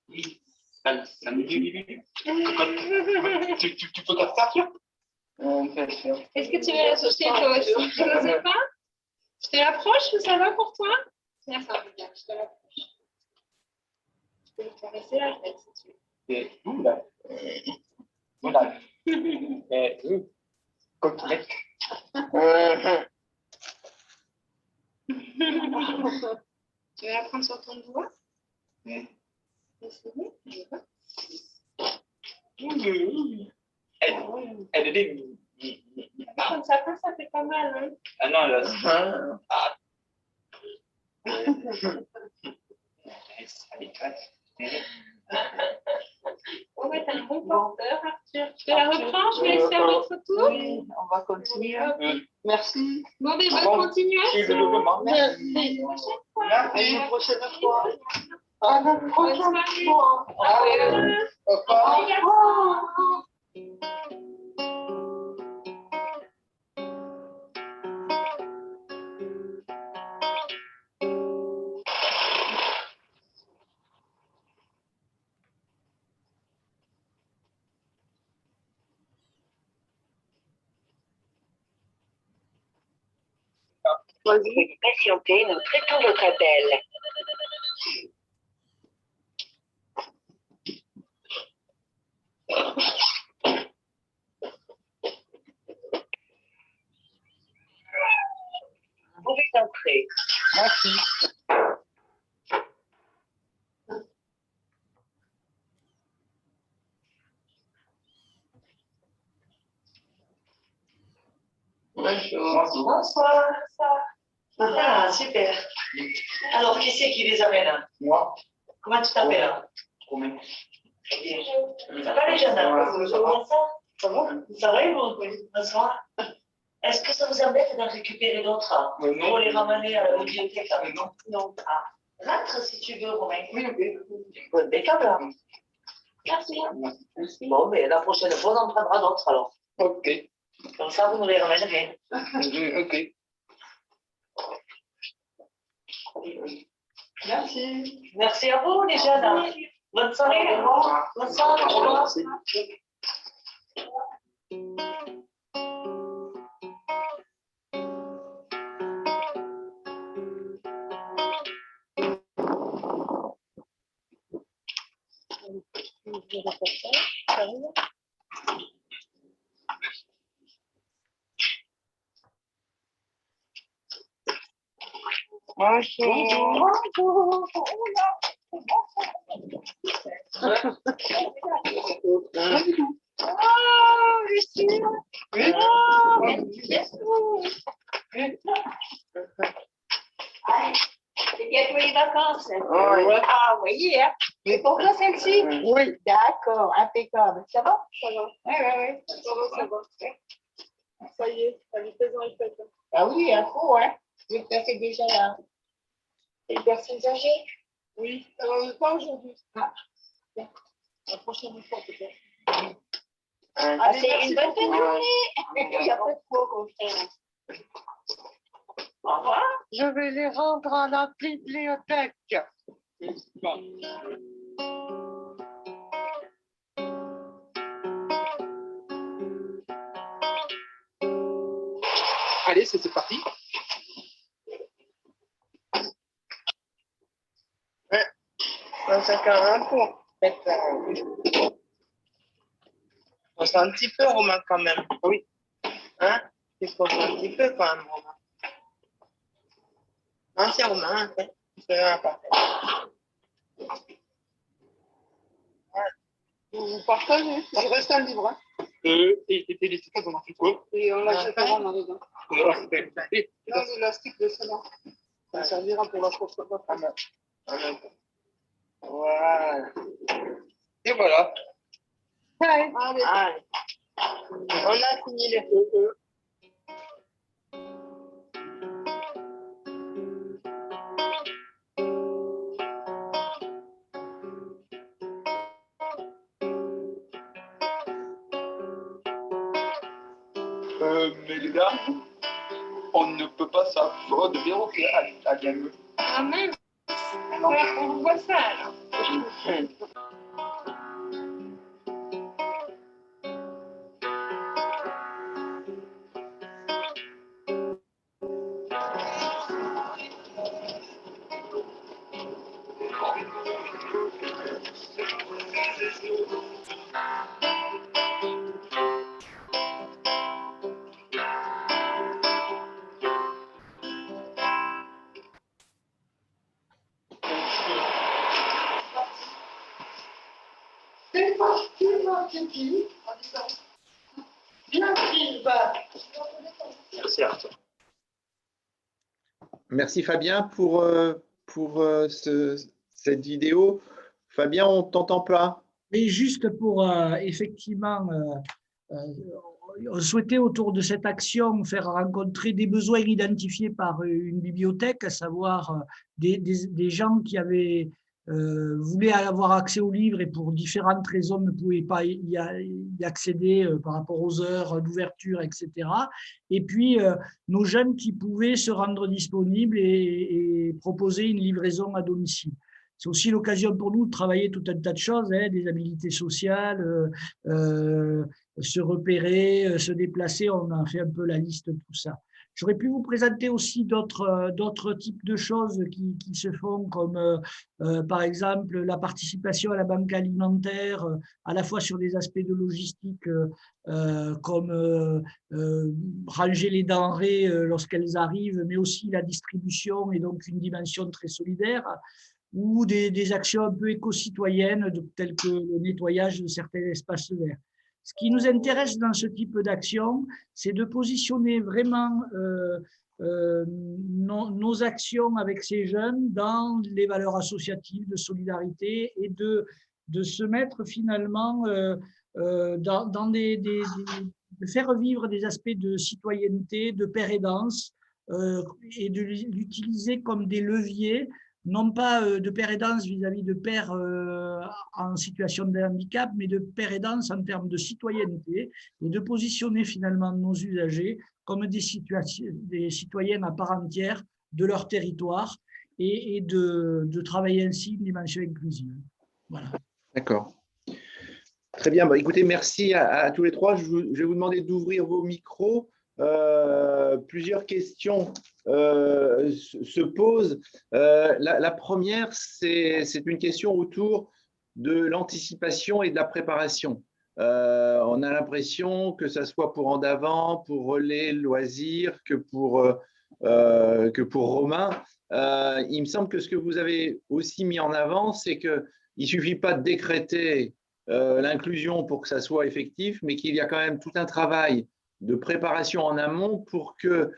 Oui, ça me dit. Tu peux faire ça? Bien sûr. Est-ce que tu veux la toucher toi aussi? Je ne sais pas. Je te l'approche, ça va pour toi? D'accord, regarde, je te l'approche. Je peux lui caresser la tête si tu veux. C'est tout là. Voilà. Coquillette. Tu veux la prendre sur ton doigt? Oui. Essayer? Elle est des. Comme ça fait pas mal. Hein? Ah non, là. Ah. Oh ouais, t'as un bon porteur, Arthur. Je te la reprends, je vais faire une photo. Oui, on va continuer. Merci. Bon, mais bonne continuation. Merci. À une prochaine fois. À la prochaine fois. Au revoir. Veuillez patienter, nous traitons votre appel. Vous pouvez entrer. Merci. Bonjour. Bonsoir. Ah, super. Alors, qui c'est qui les amène? Moi. Comment tu t'appelles? Romain. Très bien. Ça va les jeunes? Ça va? Ça va, vous? Bonsoir. Est-ce que ça vous embête d'en récupérer d'autres pour les ramener à la bibliothèque? Non. Non. Ah. Rentre si tu veux, Romain. Oui, Bon, impeccable. Merci. Bon, mais la prochaine fois, on en prendra d'autres alors. Ok. Comme ça, vous nous les ramènerez. Ok. Merci. Merci à vous, les jeunes. Bonne soirée. Bonne soirée. Au revoir. Bonjour. Oh, Lucie. C'est bientôt les vacances. Oui. Ah, vous voyez, hein. Mais pour toi, celle-ci? Oui. D'accord, impeccable. Ça va? Ça va. Oui. Ça va. Ça y est, la vitesse dans les fêtes. Ah oui, il faut, hein. Vu que c'est déjà là. Les personnes âgées? Oui, pas aujourd'hui. Ah. La prochaine fois, peut-être. Allez, une bonne fin de journée. Il n'y a pas de quoi qu'on fait. Au revoir. Je vais les rendre à la bibliothèque. Allez, c'est parti. Ça fait un coup. On sent un petit peu, Romain, quand même. Oui. Hein? Il faut un petit peu, quand même, Romain. Non, c'est Romain, hein. C'est un parfait. Vous partagez. Il reste un livre. Hein. Et les cicatrices, on en fait quoi? Et on l'a jeté en dedans. Non, Non, l'élastique de cela. Ça servira pour la prochaine fois. Voilà. Et voilà. Allez. Allez. On a fini les photos. Mais les gars, on ne peut pas ça. Faute de perroquet à gamme. Ah mince. On voit ça alors. C'est parti, ma petite. Bien qu'il va. Merci à toi. Merci Fabien pour cette vidéo. Fabien, on ne t'entend pas. Et juste pour effectivement, on souhaitait autour de cette action faire rencontrer des besoins identifiés par une bibliothèque, à savoir des gens qui avaient voulaient avoir accès aux livres et pour différentes raisons ne pouvaient pas y accéder par rapport aux heures d'ouverture, etc. Et puis nos jeunes qui pouvaient se rendre disponibles et proposer une livraison à domicile. C'est aussi l'occasion pour nous de travailler tout un tas de choses, hein, des habilités sociales, se repérer, se déplacer. On a fait un peu la liste de tout ça. J'aurais pu vous présenter aussi d'autres types de choses qui se font, comme par exemple la participation à la banque alimentaire, à la fois sur des aspects de logistique, comme ranger les denrées lorsqu'elles arrivent, mais aussi la distribution et donc une dimension très solidaire, ou des actions un peu éco-citoyennes telles que le nettoyage de certains espaces verts. Ce qui nous intéresse dans ce type d'action, c'est de positionner vraiment nos actions avec ces jeunes dans les valeurs associatives de solidarité et de se mettre finalement dans de faire vivre des aspects de citoyenneté, de pair aidance, et de l'utiliser comme des leviers, non pas de pair aidance vis-à-vis de pairs en situation de handicap, mais de pair aidance en termes de citoyenneté, et de positionner finalement nos usagers comme des citoyennes à part entière de leur territoire, et de travailler ainsi une dimension inclusive. Voilà. D'accord. Très bien. Bah, écoutez, merci à tous les trois. Je vais vous demander d'ouvrir vos micros. Plusieurs questions se posent. La première, c'est une question autour de l'anticipation et de la préparation. On a l'impression que ce soit pour En d'Avant, pour Relais Loisirs, que pour pour Romain. Il me semble que ce que vous avez aussi mis en avant, c'est qu'il ne suffit pas de décréter l'inclusion pour que ça soit effectif, mais qu'il y a quand même tout un travail de préparation en amont pour que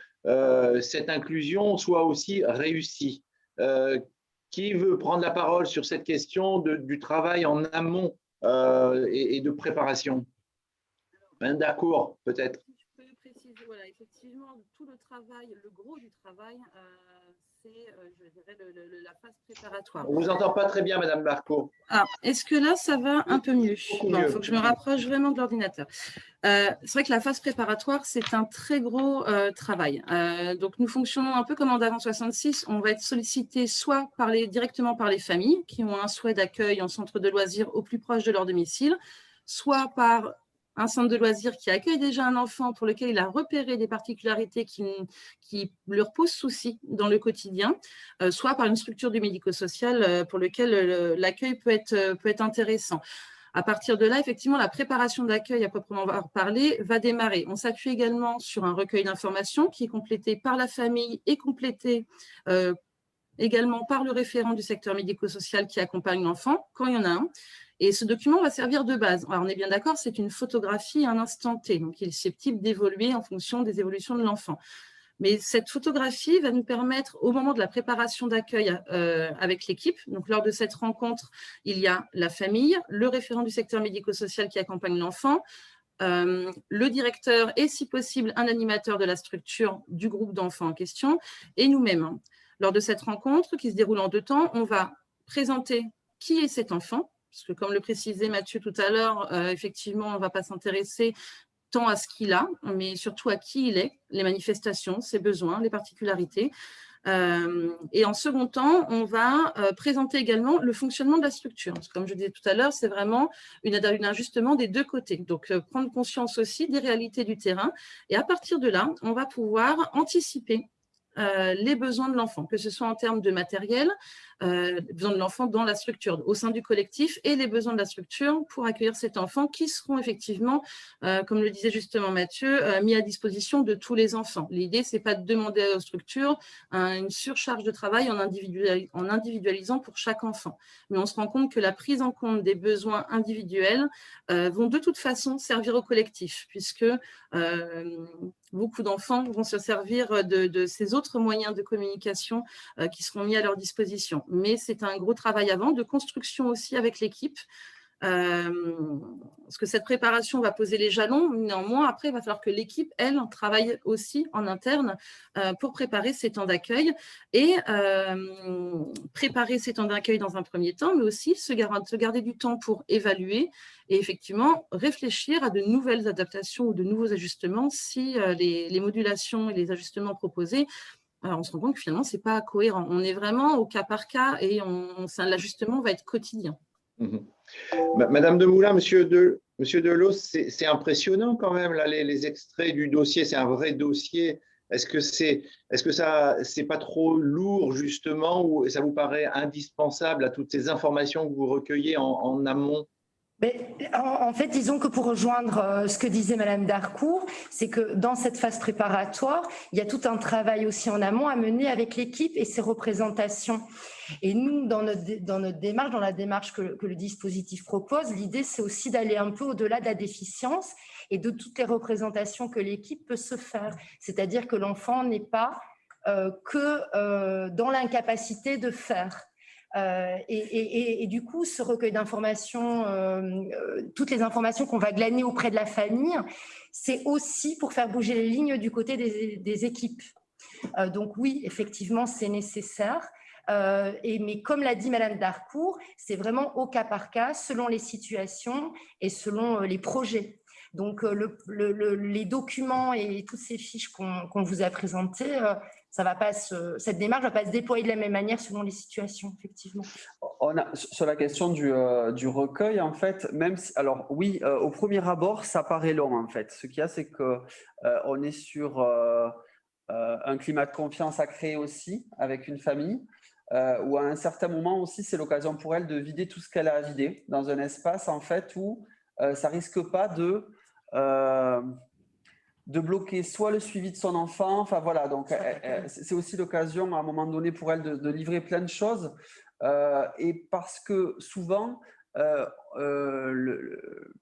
cette inclusion soit aussi réussie. Qui veut prendre la parole sur cette question du travail en amont et de préparation? Madame Darcourt, peut-être. Je peux préciser, voilà, effectivement, tout le travail, le gros du travail, c'est, je dirais, la phase préparatoire. On ne vous entend pas très bien, Madame Darcourt. Ah, est-ce que là, ça va un peu mieux? Bon, il faut que je me rapproche vraiment de l'ordinateur. C'est vrai que la phase préparatoire, c'est un très gros travail. Donc, nous fonctionnons un peu comme en Avant 66. On va être sollicité soit directement par les familles qui ont un souhait d'accueil en centre de loisirs au plus proche de leur domicile, soit par un centre de loisirs qui accueille déjà un enfant pour lequel il a repéré des particularités qui leur posent souci dans le quotidien, soit par une structure du médico-social pour lequel l'accueil peut être intéressant. À partir de là, effectivement, la préparation d'accueil à proprement parler va démarrer. On s'appuie également sur un recueil d'informations qui est complété par la famille et complété également par le référent du secteur médico-social qui accompagne l'enfant, quand il y en a un. Et ce document va servir de base. Alors, on est bien d'accord, c'est une photographie à un instant T, donc il est susceptible d'évoluer en fonction des évolutions de l'enfant. Mais cette photographie va nous permettre, au moment de la préparation d'accueil avec l'équipe, donc lors de cette rencontre, il y a la famille, le référent du secteur médico-social qui accompagne l'enfant, le directeur et, si possible, un animateur de la structure du groupe d'enfants en question, et nous-mêmes. Lors de cette rencontre, qui se déroule en 2 temps, on va présenter qui est cet enfant, parce que comme le précisait Mathieu tout à l'heure, effectivement, on ne va pas s'intéresser tant à ce qu'il a, mais surtout à qui il est, les manifestations, ses besoins, les particularités. Et en second temps, on va présenter également le fonctionnement de la structure. Parce que, comme je disais tout à l'heure, c'est vraiment un ajustement des 2 côtés. Donc, prendre conscience aussi des réalités du terrain. Et à partir de là, on va pouvoir anticiper les besoins de l'enfant, que ce soit en termes de matériel, besoins de l'enfant dans la structure, au sein du collectif, et les besoins de la structure pour accueillir cet enfant qui seront effectivement, comme le disait justement Mathieu, mis à disposition de tous les enfants. L'idée, ce n'est pas de demander aux structures une surcharge de travail en individualisant pour chaque enfant. Mais on se rend compte que la prise en compte des besoins individuels vont de toute façon servir au collectif, puisque beaucoup d'enfants vont se servir de ces autres moyens de communication qui seront mis à leur disposition. Mais c'est un gros travail avant, de construction aussi avec l'équipe, parce que cette préparation va poser les jalons. Néanmoins, après, il va falloir que l'équipe, elle, travaille aussi en interne pour préparer ces temps d'accueil et préparer ces temps d'accueil dans un premier temps, mais aussi se garder du temps pour évaluer et effectivement réfléchir à de nouvelles adaptations ou de nouveaux ajustements si les modulations et les ajustements proposés, on se rend compte que finalement, ce n'est pas cohérent. On est vraiment au cas par cas et l'ajustement va être quotidien. Madame Demoulin, Monsieur Dellos, c'est impressionnant quand même, là, les extraits du dossier, c'est un vrai dossier. Est-ce que ça, c'est pas trop lourd justement, ou ça vous paraît indispensable à toutes ces informations que vous recueillez en amont? En fait, disons que pour rejoindre ce que disait Madame Darcourt, c'est que dans cette phase préparatoire, il y a tout un travail aussi en amont à mener avec l'équipe et ses représentations. Et nous, dans notre démarche, dans la démarche que le dispositif propose, l'idée, c'est aussi d'aller un peu au-delà de la déficience et de toutes les représentations que l'équipe peut se faire. C'est-à-dire que l'enfant n'est pas que dans l'incapacité de faire. Et du coup, ce recueil d'informations, toutes les informations qu'on va glaner auprès de la famille, c'est aussi pour faire bouger les lignes du côté des équipes. Donc oui, effectivement, c'est nécessaire. Mais comme l'a dit Madame Darcourt, c'est vraiment au cas par cas, selon les situations et selon les projets. Donc les documents et toutes ces fiches qu'on vous a présentées, cette démarche ne va pas se déployer de la même manière selon les situations, effectivement. Sur la question du recueil, en fait, même si, alors oui, au premier abord, ça paraît long, en fait. Ce qu'il y a, c'est qu'on est sur un climat de confiance à créer aussi avec une famille, où à un certain moment aussi, c'est l'occasion pour elle de vider tout ce qu'elle a à vider dans un espace, en fait, où ça risque pas de bloquer soit le suivi de son enfant, enfin voilà, donc c'est aussi l'occasion à un moment donné pour elle de livrer plein de choses, et parce que souvent,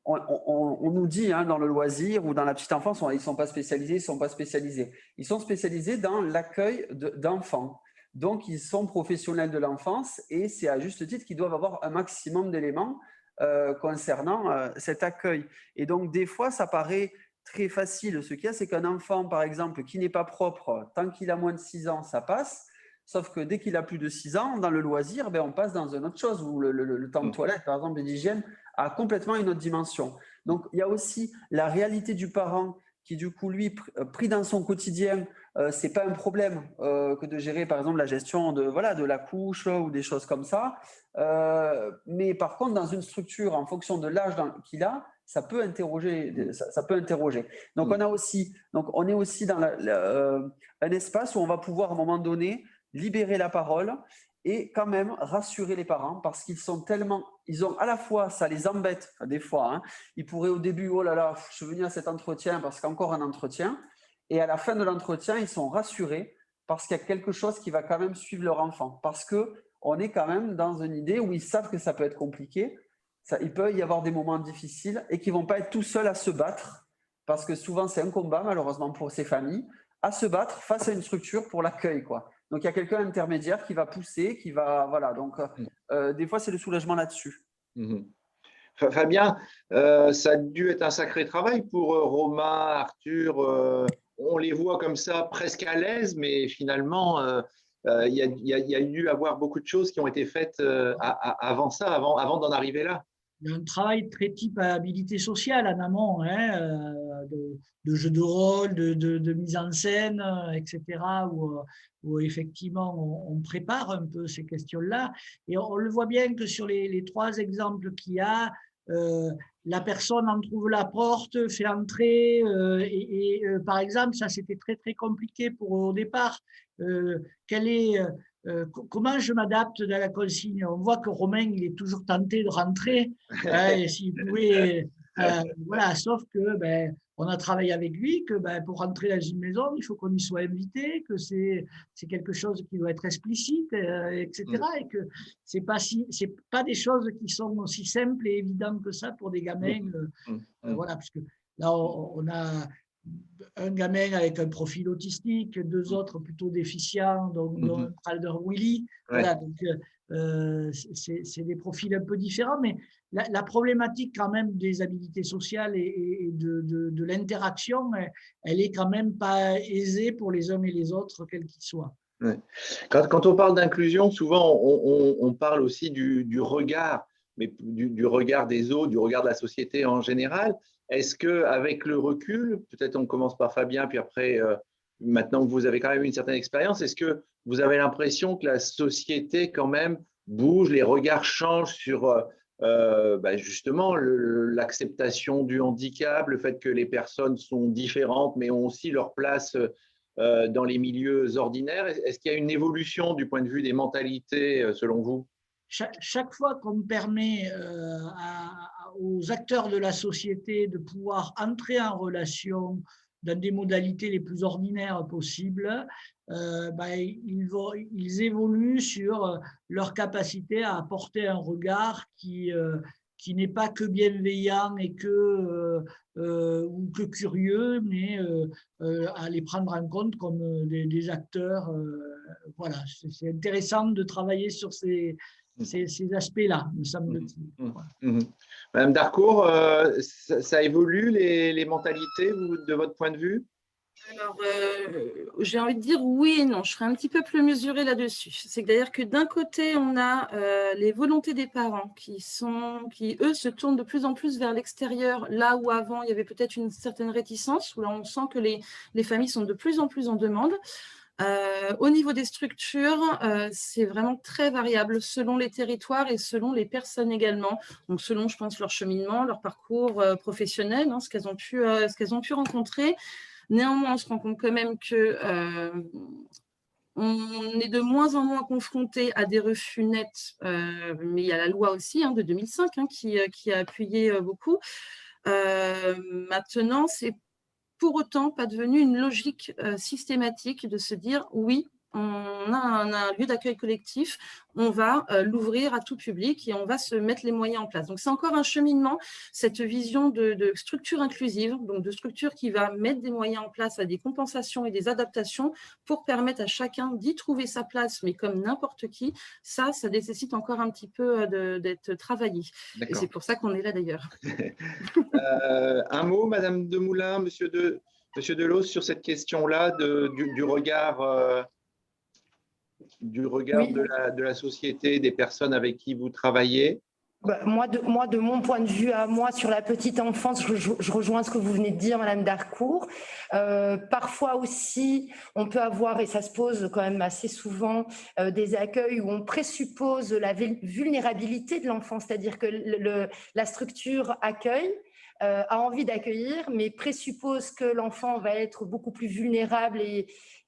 on nous dit dans le loisir ou dans la petite enfance, ils ne sont pas spécialisés, ils sont spécialisés dans l'accueil d'enfants. Donc, ils sont professionnels de l'enfance et c'est à juste titre qu'ils doivent avoir un maximum d'éléments concernant cet accueil. Et donc, des fois, ça paraît très facile. Ce qu'il y a, c'est qu'un enfant, par exemple, qui n'est pas propre, tant qu'il a moins de 6 ans, ça passe. Sauf que dès qu'il a plus de 6 ans, dans le loisir, on passe dans une autre chose où le temps de toilette, par exemple, et d'hygiène, a complètement une autre dimension. Donc, il y a aussi la réalité du parent qui, du coup, lui, pris dans son quotidien, ce n'est pas un problème que de gérer, par exemple, la gestion de la couche ou des choses comme ça. Mais par contre, dans une structure, en fonction de l'âge qu'il a, ça peut interroger. Donc, on est aussi dans un espace où on va pouvoir, à un moment donné, libérer la parole et quand même rassurer les parents parce ils ont à la fois, ça les embête des fois, ils pourraient au début, oh là là, je suis venu à cet entretien parce qu'encore un entretien, et à la fin de l'entretien, ils sont rassurés parce qu'il y a quelque chose qui va quand même suivre leur enfant, parce qu'on est quand même dans une idée où ils savent que ça peut être compliqué, il peut y avoir des moments difficiles et qu'ils ne vont pas être tout seuls à se battre, parce que souvent c'est un combat malheureusement pour ces familles, à se battre face à une structure pour l'accueil, quoi. Donc, il y a quelqu'un intermédiaire qui va pousser, qui va… Voilà, donc des fois, c'est le soulagement là-dessus. Fabien, ça a dû être un sacré travail pour Romain, Arthur. On les voit comme ça, presque à l'aise, mais finalement, il y a dû avoir beaucoup de choses qui ont été faites avant ça, avant d'en arriver là. Il y a un travail très type habilité sociale en amont, de jeu de rôle, de mise en scène, etc., où effectivement on prépare un peu ces questions-là. Et on le voit bien que sur les 3 exemples qu'il y a, la personne en trouve la porte, fait entrer, par exemple, ça c'était très très compliqué au départ. Comment je m'adapte dans la consigne? On voit que Romain, il est toujours tenté de rentrer. Et s'il pouvait, sauf que on a travaillé avec lui que pour rentrer dans une maison, il faut qu'on y soit invité, que c'est quelque chose qui doit être explicite, etc. Et que c'est pas des choses qui sont aussi simples et évidentes que ça pour des gamins. Parce que là, on a un gamin avec un profil autistique, 2 autres plutôt déficients, dont un Prader-Willi. Voilà, donc c'est des profils un peu différents, mais la problématique quand même des habilités sociales et de l'interaction, elle est quand même pas aisée pour les uns et les autres, quels qu'ils soient. Ouais. Quand on parle d'inclusion, souvent on parle aussi du regard, mais du regard des autres, du regard de la société en général. Est-ce qu'avec le recul, peut-être on commence par Fabien, puis après, maintenant que vous avez quand même une certaine expérience, est-ce que vous avez l'impression que la société quand même bouge, les regards changent sur justement l'acceptation du handicap, le fait que les personnes sont différentes mais ont aussi leur place dans les milieux ordinaires? Est-ce qu'il y a une évolution du point de vue des mentalités selon vous? Chaque fois qu'on permet aux acteurs de la société de pouvoir entrer en relation dans des modalités les plus ordinaires possibles, ils évoluent sur leur capacité à apporter un regard qui n'est pas que bienveillant et ou que curieux, mais à les prendre en compte comme des acteurs. Voilà, c'est intéressant de travailler sur ces aspects-là, me semble-t-il. Madame Darcourt, ça évolue les mentalités de votre point de vue? Alors, j'ai envie de dire oui et non. Je serais un petit peu plus mesurée là-dessus. C'est-à-dire que d'un côté, on a les volontés des parents qui, eux, se tournent de plus en plus vers l'extérieur, là où avant, il y avait peut-être une certaine réticence, où là, on sent que les familles sont de plus en plus en demande. Au niveau des structures, c'est vraiment très variable selon les territoires et selon les personnes également. Donc, selon, je pense, leur cheminement, leur parcours professionnel, ce qu'elles ont pu rencontrer. Néanmoins, on se rend compte quand même que on est de moins en moins confronté à des refus nets, mais il y a la loi aussi de 2005 qui a appuyé beaucoup. Maintenant, c'est pour autant pas devenu une logique systématique de se dire oui, on a un lieu d'accueil collectif, on va l'ouvrir à tout public et on va se mettre les moyens en place. Donc, c'est encore un cheminement, cette vision de structure inclusive, donc de structure qui va mettre des moyens en place à des compensations et des adaptations pour permettre à chacun d'y trouver sa place, mais comme n'importe qui, ça nécessite encore un petit peu d'être travaillé. Et c'est pour ça qu'on est là d'ailleurs. Un mot, Madame Demoulin, Monsieur Delos, sur cette question-là du regard, oui, de la société, des personnes avec qui vous travaillez. Moi, de mon point de vue à moi, sur la petite enfance, je rejoins ce que vous venez de dire, Madame Darcourt. Parfois aussi, on peut avoir, et ça se pose quand même assez souvent, des accueils où on présuppose la vulnérabilité de l'enfant, c'est-à-dire que la structure accueil a envie d'accueillir, mais présuppose que l'enfant va être beaucoup plus vulnérable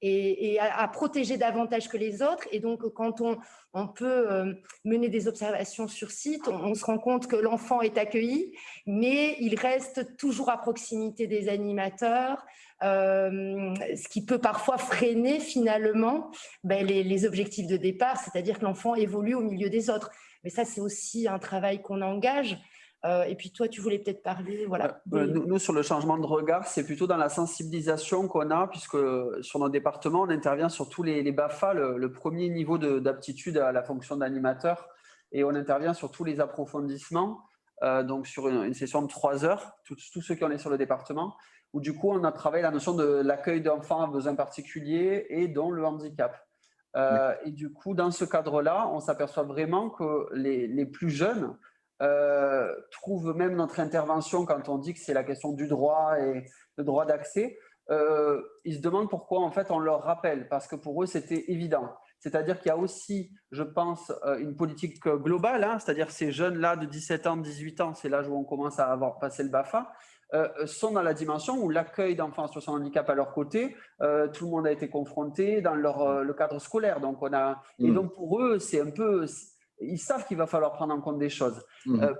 et à protéger davantage que les autres. Et donc, quand on peut mener des observations sur site, on se rend compte que l'enfant est accueilli, mais il reste toujours à proximité des animateurs, ce qui peut parfois freiner finalement les objectifs de départ, c'est-à-dire que l'enfant évolue au milieu des autres. Mais ça, c'est aussi un travail qu'on engage. Et puis toi, tu voulais peut-être parler, voilà. Nous, sur le changement de regard, c'est plutôt dans la sensibilisation qu'on a, puisque sur nos départements, on intervient sur tous les BAFA, le premier niveau d'aptitude à la fonction d'animateur, et on intervient sur tous les approfondissements, donc sur une session de 3 heures, tous ceux qui en est sur le département, où du coup, on a travaillé la notion de l'accueil d'enfants à besoins particuliers et dont le handicap. Et du coup, dans ce cadre-là, on s'aperçoit vraiment que les plus jeunes trouvent même notre intervention, quand on dit que c'est la question du droit et le droit d'accès, ils se demandent pourquoi en fait on leur rappelle, parce que pour eux c'était évident. C'est-à-dire qu'il y a aussi, je pense, une politique globale, hein, c'est-à-dire ces jeunes-là de 17 ans, 18 ans, c'est l'âge où on commence à avoir passé le BAFA, sont dans la dimension où l'accueil d'enfants en situation de handicap à leur côté, tout le monde a été confronté dans le cadre scolaire. Donc et donc pour eux, c'est un peu... Ils savent qu'il va falloir prendre en compte des choses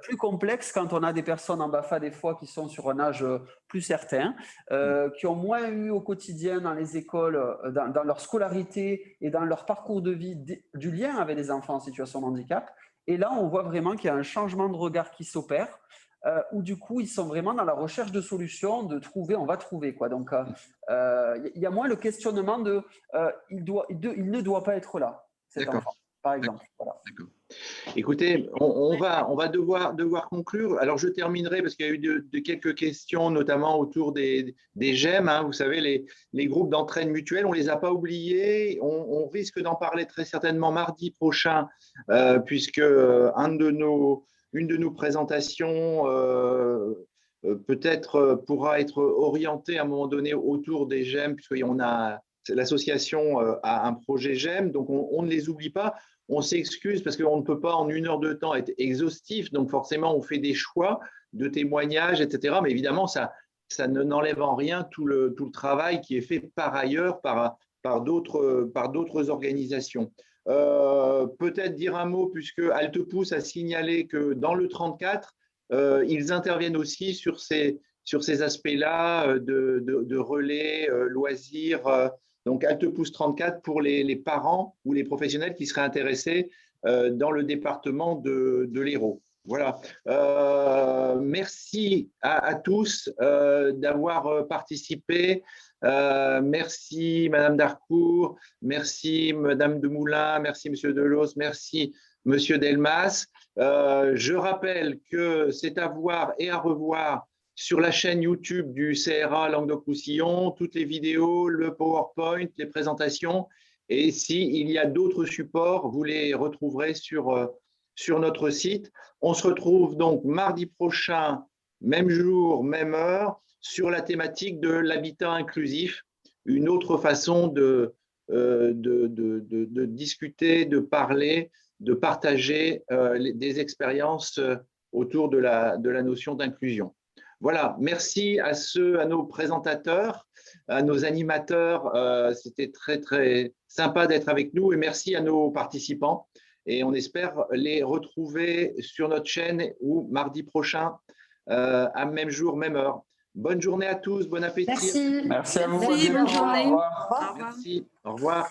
plus complexes quand on a des personnes en BAFA des fois qui sont sur un âge plus certain, qui ont moins eu au quotidien dans les écoles, dans leur scolarité et dans leur parcours de vie du lien avec les enfants en situation de handicap. Et là, on voit vraiment qu'il y a un changement de regard qui s'opère, où du coup, ils sont vraiment dans la recherche de solutions, de trouver, on va trouver, quoi. Donc, il y a moins le questionnement de il ne doit pas être là, cet enfant, par exemple. Voilà. Écoutez, on va devoir conclure. Alors, je terminerai parce qu'il y a eu quelques questions, notamment autour des GEM. Hein, vous savez, les groupes d'entraide mutuelle, on ne les a pas oubliés. On risque d'en parler très certainement mardi prochain, puisque une de nos présentations peut-être pourra être orientée à un moment donné autour des GEM, puisque l'association a un projet GEM, donc on ne les oublie pas. On s'excuse parce qu'on ne peut pas en 1 heure de temps être exhaustif, donc forcément on fait des choix de témoignages, etc. Mais évidemment, ça n'enlève en rien tout le travail qui est fait par ailleurs par d'autres organisations. Peut-être dire un mot, puisque Altepousse a signalé que dans le 34, ils interviennent aussi sur ces aspects-là de relais, loisirs. Donc, Altepousse 34 pour les parents ou les professionnels qui seraient intéressés dans le département de l'Hérault. Voilà. Merci à tous d'avoir participé. Merci Madame Darcourt, merci Madame Demoulin, merci Monsieur Delos, merci Monsieur Delmas. Je rappelle que c'est à voir et à revoir sur la chaîne YouTube du CRA Languedoc-Roussillon, toutes les vidéos, le PowerPoint, les présentations. Et s'il y a d'autres supports, vous les retrouverez sur notre site. On se retrouve donc mardi prochain, même jour, même heure, sur la thématique de l'habitat inclusif, une autre façon de discuter, de parler, de partager des expériences autour de la notion d'inclusion. Voilà, merci à nos présentateurs, à nos animateurs. C'était très, très sympa d'être avec nous et merci à nos participants. Et on espère les retrouver sur notre chaîne ou mardi prochain, à même jour, même heure. Bonne journée à tous, bon appétit. Merci. Merci à vous. Merci, bonne journée. Au revoir. Merci, au revoir.